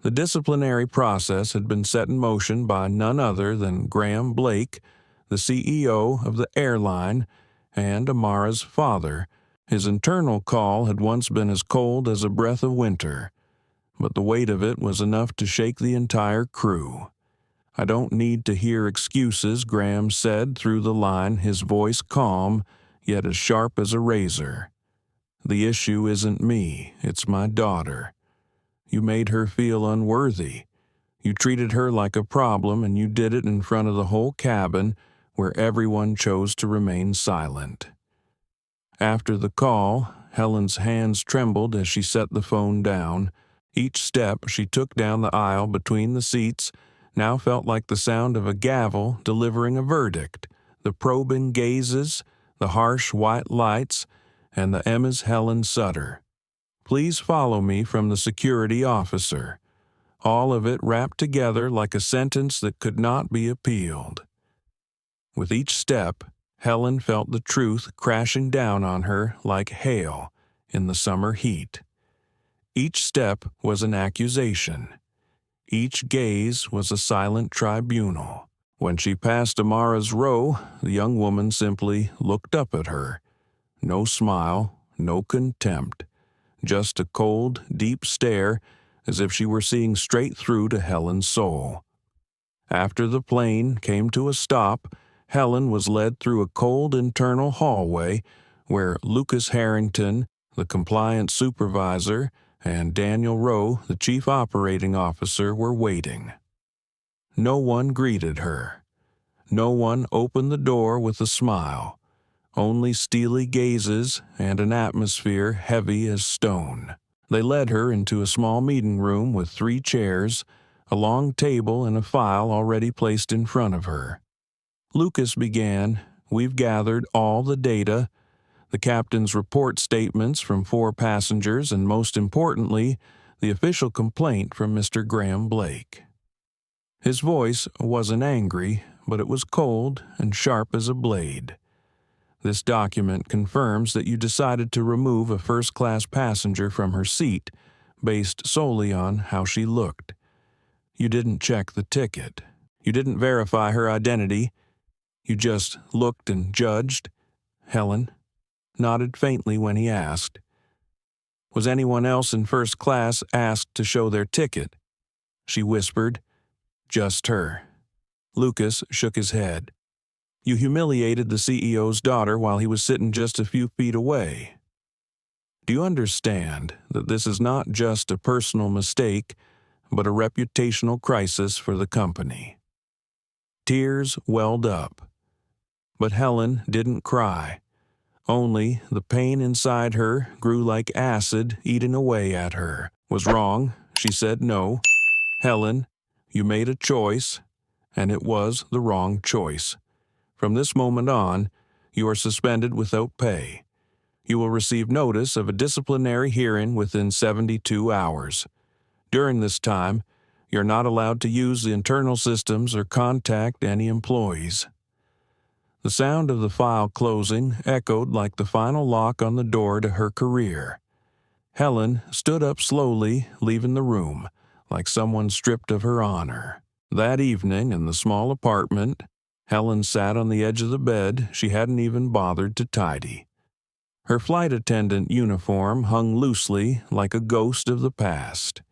The disciplinary process had been set in motion by none other than Graham Blake, the CEO of the airline, and Amara's father. His internal call had once been as cold as a breath of winter, but the weight of it was enough to shake the entire crew. "I don't need to hear excuses," Graham said through the line, his voice calm, yet as sharp as a razor. "The issue isn't me, it's my daughter. You made her feel unworthy. You treated her like a problem, and you did it in front of the whole cabin, where everyone chose to remain silent." After the call, Helen's hands trembled as she set the phone down. Each step she took down the aisle between the seats now felt like the sound of a gavel delivering a verdict. The probing gazes, the harsh white lights, and the Emma's Helen Sutter. "Please follow me," from the security officer. All of it wrapped together like a sentence that could not be appealed. With each step, Helen felt the truth crashing down on her like hail in the summer heat. Each step was an accusation. Each gaze was a silent tribunal. When she passed Amara's row, the young woman simply looked up at her. No smile, no contempt, just a cold, deep stare, as if she were seeing straight through to Helen's soul. After the plane came to a stop, Helen was led through a cold internal hallway where Lucas Harrington, the compliance supervisor, and Daniel Rowe, the chief operating officer, were waiting. No one greeted her. No one opened the door with a smile. Only steely gazes and an atmosphere heavy as stone. They led her into a small meeting room with 3 chairs, a long table, and a file already placed in front of her. Lucas began, "We've gathered all the data, the captain's report statements from 4 passengers, and most importantly, the official complaint from Mr. Graham Blake." His voice wasn't angry, but it was cold and sharp as a blade. "This document confirms that you decided to remove a first-class passenger from her seat based solely on how she looked. You didn't check the ticket. You didn't verify her identity. You just looked and judged." Helen nodded faintly when he asked, "Was anyone else in first class asked to show their ticket?" She whispered, "Just her." Lucas shook his head. "You humiliated the CEO's daughter while he was sitting just a few feet away. Do you understand that this is not just a personal mistake, but a reputational crisis for the company?" Tears welled up. But Helen didn't cry. Only the pain inside her grew like acid eating away at her. "Was wrong," she said. "No. Helen, you made a choice, and it was the wrong choice. From this moment on, you are suspended without pay. You will receive notice of a disciplinary hearing within 72 hours. During this time, you're not allowed to use the internal systems or contact any employees." The sound of the file closing echoed like the final lock on the door to her career. Helen stood up slowly, leaving the room, like someone stripped of her honor. That evening in the small apartment, Helen sat on the edge of the bed she hadn't even bothered to tidy. Her flight attendant uniform hung loosely like a ghost of the past.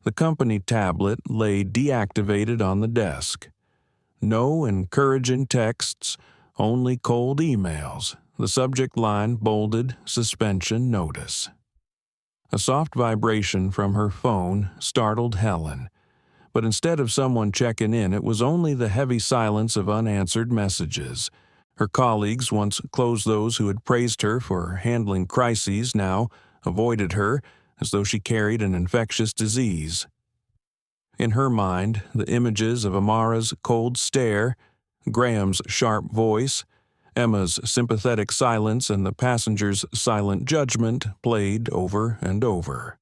The company tablet lay deactivated on the desk. No encouraging texts, only cold emails, the subject line bolded, "Suspension Notice." A soft vibration from her phone startled Helen, but instead of someone checking in, it was only the heavy silence of unanswered messages. Her colleagues, once close those who had praised her for handling crises, now avoided her as though she carried an infectious disease. In her mind, the images of Amara's cold stare, Graham's sharp voice, Emma's sympathetic silence, and the passenger's silent judgment played over and over.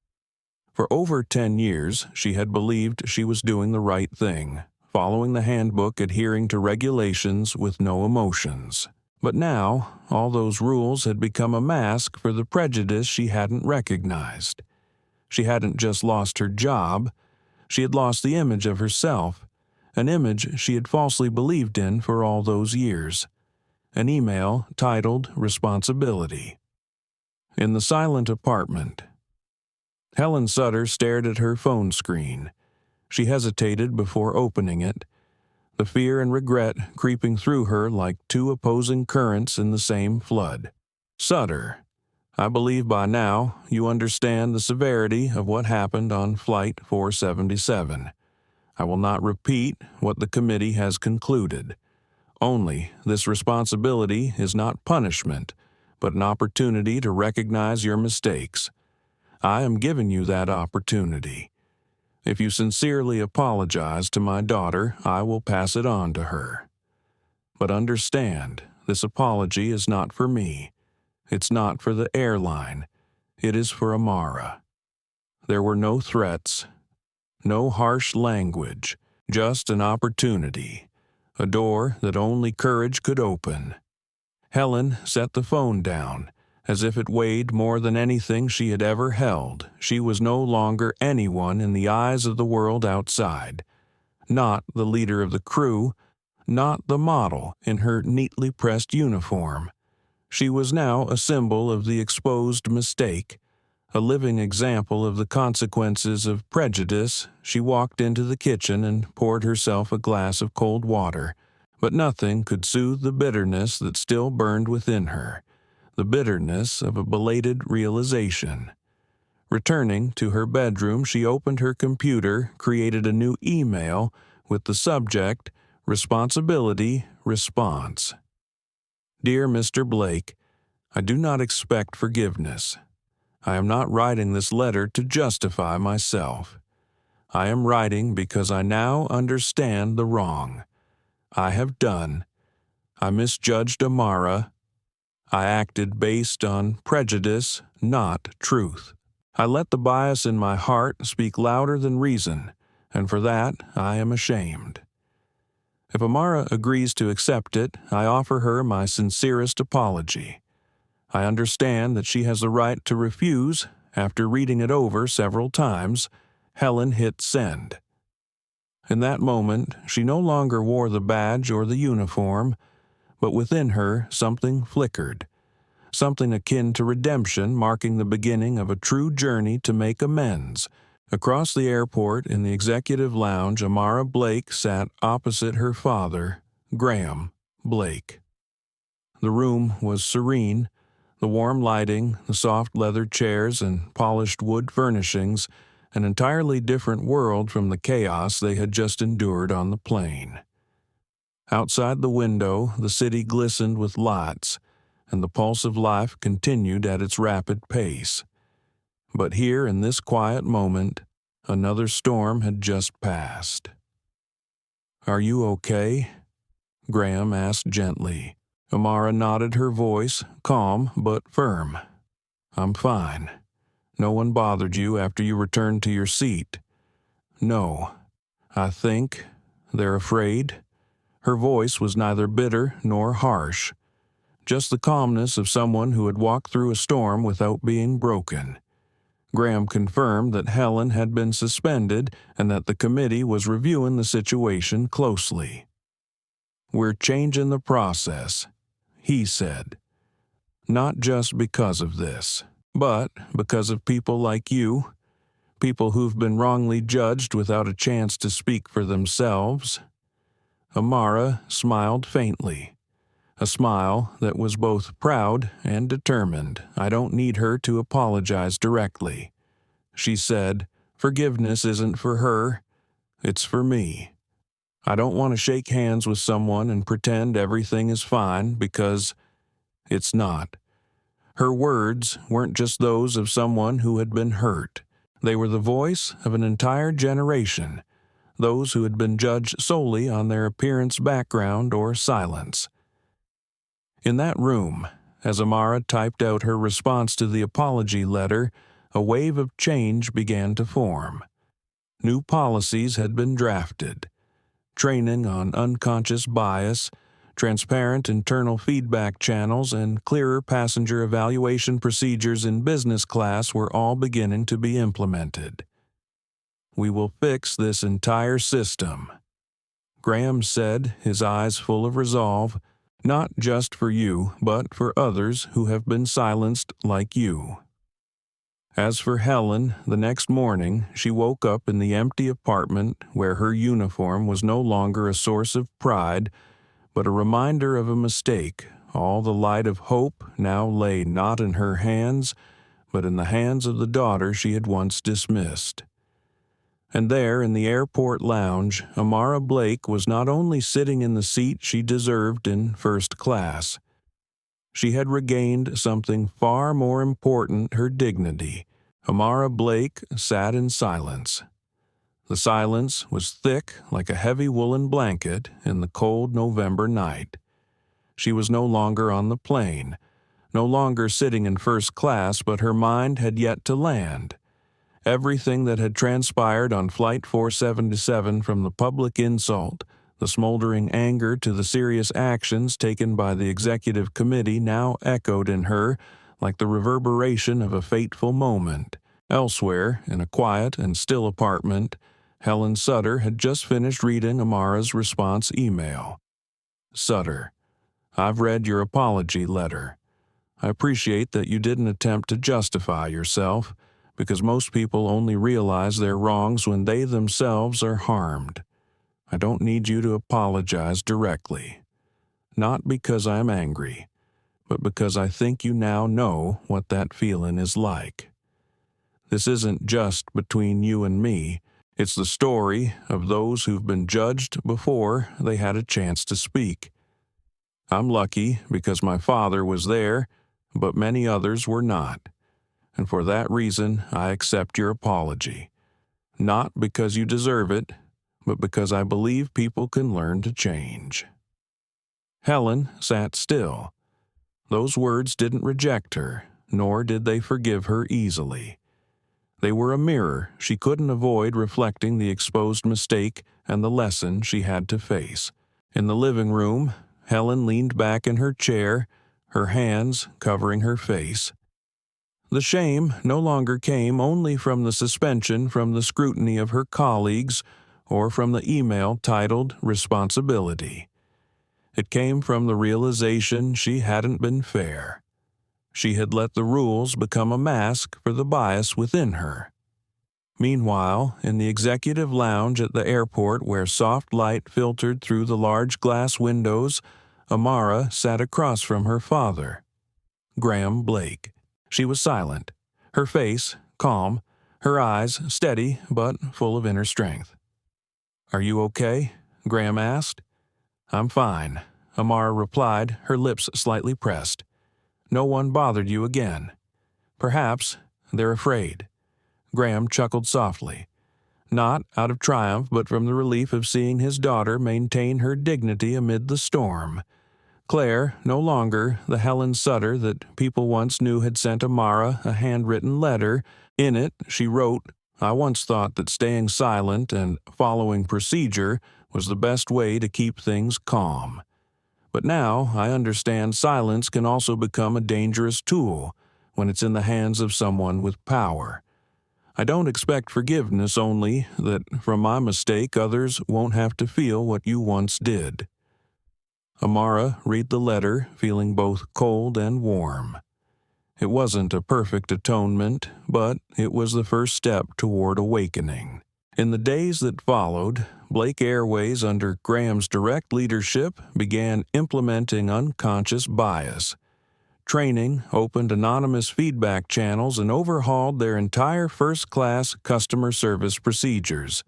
For over 10 years, she had believed she was doing the right thing, following the handbook, adhering to regulations with no emotions. But now, all those rules had become a mask for the prejudice she hadn't recognized. She hadn't just lost her job, she had lost the image of herself, an image she had falsely believed in for all those years. an email titled Responsibility. In the silent apartment, Helen Sutter stared at her phone screen. She hesitated before opening it, the fear and regret creeping through her like two opposing currents in the same flood. Sutter, I believe by now you understand the severity of what happened on Flight 477. I will not repeat what the committee has concluded. Only this responsibility is not punishment, but an opportunity to recognize your mistakes. I am giving you that opportunity. If you sincerely apologize to my daughter, I will pass it on to her. But understand, this apology is not for me. It's not for the airline. It is for Amara. There were no threats, no harsh language, just an opportunity, a door that only courage could open. Helen set the phone down, as if it weighed more than anything she had ever held. She was no longer anyone in the eyes of the world outside. Not the leader of the crew, not the model in her neatly pressed uniform. She was now a symbol of the exposed mistake, a living example of the consequences of prejudice. She walked into the kitchen and poured herself a glass of cold water, but nothing could soothe the bitterness that still burned within her, the bitterness of a belated realization. Returning to her bedroom, she opened her computer, created a new email with the subject, Responsibility Response. Dear Mr. Blake, I do not expect forgiveness. I am not writing this letter to justify myself. I am writing because I now understand the wrong I have done. I misjudged Amara. I acted based on prejudice, not truth. I let the bias in my heart speak louder than reason, and for that I am ashamed. If Amara agrees to accept it, I offer her my sincerest apology. I understand that she has the right to refuse. After reading it over several times, Helen hit send. In that moment, she no longer wore the badge or the uniform, but within her something flickered, something akin to redemption marking the beginning of a true journey to make amends. Across the airport in the executive lounge, Amara Blake sat opposite her father, Graham Blake. The room was serene, the warm lighting, the soft leather chairs and polished wood furnishings, an entirely different world from the chaos they had just endured on the plane. Outside the window, the city glistened with lights, and the pulse of life continued at its rapid pace. But here, in this quiet moment, another storm had just passed. "Are you okay?" Graham asked gently. Amara nodded, her voice calm but firm. "I'm fine. No one bothered you after you returned to your seat?" "No. I think they're afraid." Her voice was neither bitter nor harsh, just the calmness of someone who had walked through a storm without being broken. Graham confirmed that Helen had been suspended and that the committee was reviewing the situation closely. "We're changing the process," he said. "Not just because of this, but because of people like you, people who've been wrongly judged without a chance to speak for themselves." Amara smiled faintly, a smile that was both proud and determined. "I don't need her to apologize directly," she said. "Forgiveness isn't for her, it's for me. I don't want to shake hands with someone and pretend everything is fine, because it's not." Her words weren't just those of someone who had been hurt. They were the voice of an entire generation, those who had been judged solely on their appearance, background, or silence. In that room, as Amara typed out her response to the apology letter, a wave of change began to form. New policies had been drafted. Training on unconscious bias, transparent internal feedback channels, and clearer passenger evaluation procedures in business class were all beginning to be implemented. "We will fix this entire system," Graham said, his eyes full of resolve. Not just for you, but for others who have been silenced like you. As for Helen, the next morning she woke up in the empty apartment where her uniform was no longer a source of pride, but a reminder of a mistake. All the light of hope now lay not in her hands, but in the hands of the daughter she had once dismissed. And there, in the airport lounge, Amara Blake was not only sitting in the seat she deserved in first class. She had regained something far more important, her dignity. Amara Blake sat in silence. The silence was thick like a heavy woolen blanket in the cold November night. She was no longer on the plane, no longer sitting in first class, but her mind had yet to land. Everything that had transpired on Flight 477, from the public insult, the smoldering anger to the serious actions taken by the executive committee, now echoed in her like the reverberation of a fateful moment. Elsewhere, in a quiet and still apartment, Helen Sutter had just finished reading Amara's response email. Sutter, I've read your apology letter. I appreciate that you didn't attempt to justify yourself, because most people only realize their wrongs when they themselves are harmed. I don't need you to apologize directly. Not because I am angry, but because I think you now know what that feeling is like. This isn't just between you and me. It's the story of those who've been judged before they had a chance to speak. I'm lucky because my father was there, but many others were not. And for that reason, I accept your apology. Not because you deserve it, but because I believe people can learn to change. Helen sat still. Those words didn't reject her, nor did they forgive her easily. They were a mirror she couldn't avoid reflecting the exposed mistake and the lesson she had to face. In the living room, Helen leaned back in her chair, her hands covering her face. The shame no longer came only from the suspension from the scrutiny of her colleagues or from the email titled Responsibility. It came from the realization she hadn't been fair. She had let the rules become a mask for the bias within her. Meanwhile, in the executive lounge at the airport where soft light filtered through the large glass windows, Amara sat across from her father, Graham Blake. She was silent, her face calm, her eyes steady but full of inner strength. "Are you okay?" Graham asked. "I'm fine," Amara replied, her lips slightly pressed. "No one bothered you again." "Perhaps they're afraid." Graham chuckled softly, not out of triumph but from the relief of seeing his daughter maintain her dignity amid the storm. Claire, no longer the Helen Sutter that people once knew, had sent Amara a handwritten letter. In it, she wrote, "I once thought that staying silent and following procedure was the best way to keep things calm. But now I understand silence can also become a dangerous tool when it's in the hands of someone with power. I don't expect forgiveness, only that from my mistake others won't have to feel what you once did." Amara read the letter, feeling both cold and warm. It wasn't a perfect atonement, but it was the first step toward awakening. In the days that followed, Blake Airways, under Graham's direct leadership, began implementing unconscious bias. Training opened anonymous feedback channels and overhauled their entire first-class customer service procedures.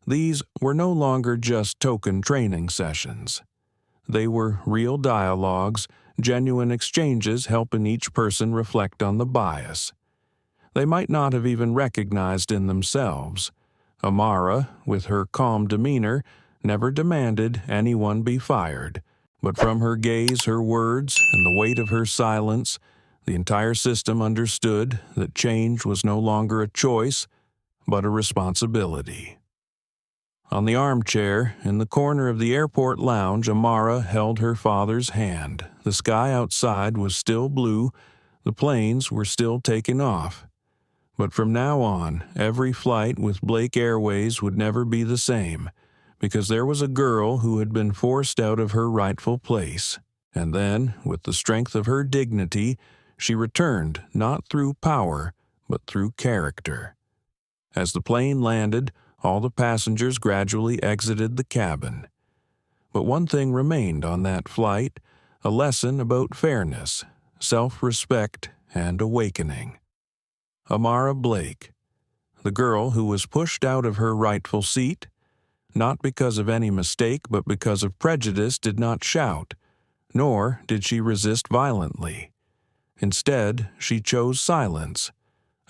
These were no longer just token training sessions. They were real dialogues, genuine exchanges helping each person reflect on the bias they might not have even recognized in themselves. Amara, with her calm demeanor, never demanded anyone be fired, but from her gaze, her words, and the weight of her silence, the entire system understood that change was no longer a choice, but a responsibility. On the armchair, in the corner of the airport lounge, Amara held her father's hand. The sky outside was still blue, the planes were still taking off. But from now on, every flight with Blake Airways would never be the same, because there was a girl who had been forced out of her rightful place. And then, with the strength of her dignity, she returned not through power, but through character. As the plane landed, all the passengers gradually exited the cabin. But one thing remained on that flight, a lesson about fairness, self-respect, and awakening. Amara Blake, the girl who was pushed out of her rightful seat, not because of any mistake but because of prejudice, did not shout, nor did she resist violently. Instead, she chose silence,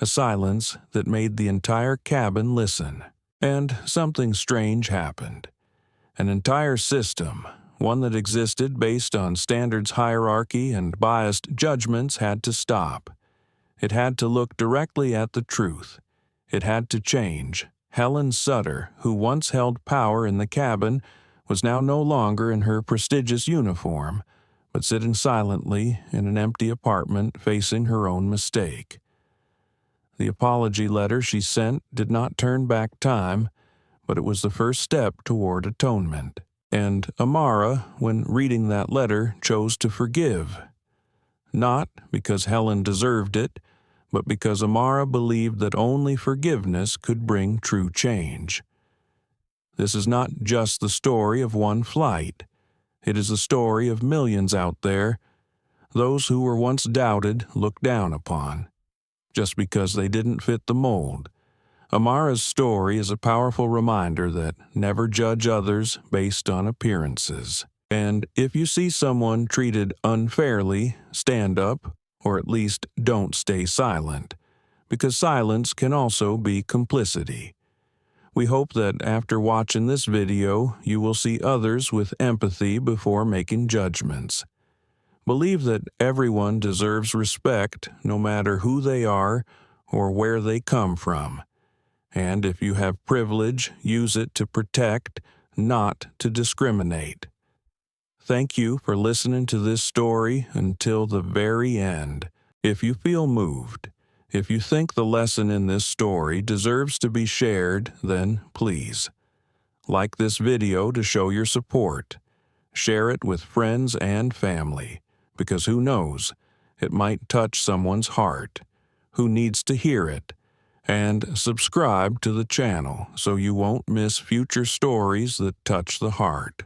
a silence that made the entire cabin listen. And something strange happened. An entire system, one that existed based on standards hierarchy and biased judgments, had to stop. It had to look directly at the truth. It had to change. Helen Sutter, who once held power in the cabin, was now no longer in her prestigious uniform, but sitting silently in an empty apartment facing her own mistake. The apology letter she sent did not turn back time, but it was the first step toward atonement. And Amara, when reading that letter, chose to forgive. Not because Helen deserved it, but because Amara believed that only forgiveness could bring true change. This is not just the story of one flight. It is the story of millions out there, those who were once doubted, looked down upon, just because they didn't fit the mold. Amara's story is a powerful reminder that never judge others based on appearances. And if you see someone treated unfairly, stand up, or at least don't stay silent, because silence can also be complicity. We hope that after watching this video, you will see others with empathy before making judgments. Believe that everyone deserves respect, no matter who they are or where they come from. And if you have privilege, use it to protect, not to discriminate. Thank you for listening to this story until the very end. If you feel moved, if you think the lesson in this story deserves to be shared, then please like this video to show your support. Share it with friends and family, because who knows, it might touch someone's heart who needs to hear it. And subscribe to the channel so you won't miss future stories that touch the heart.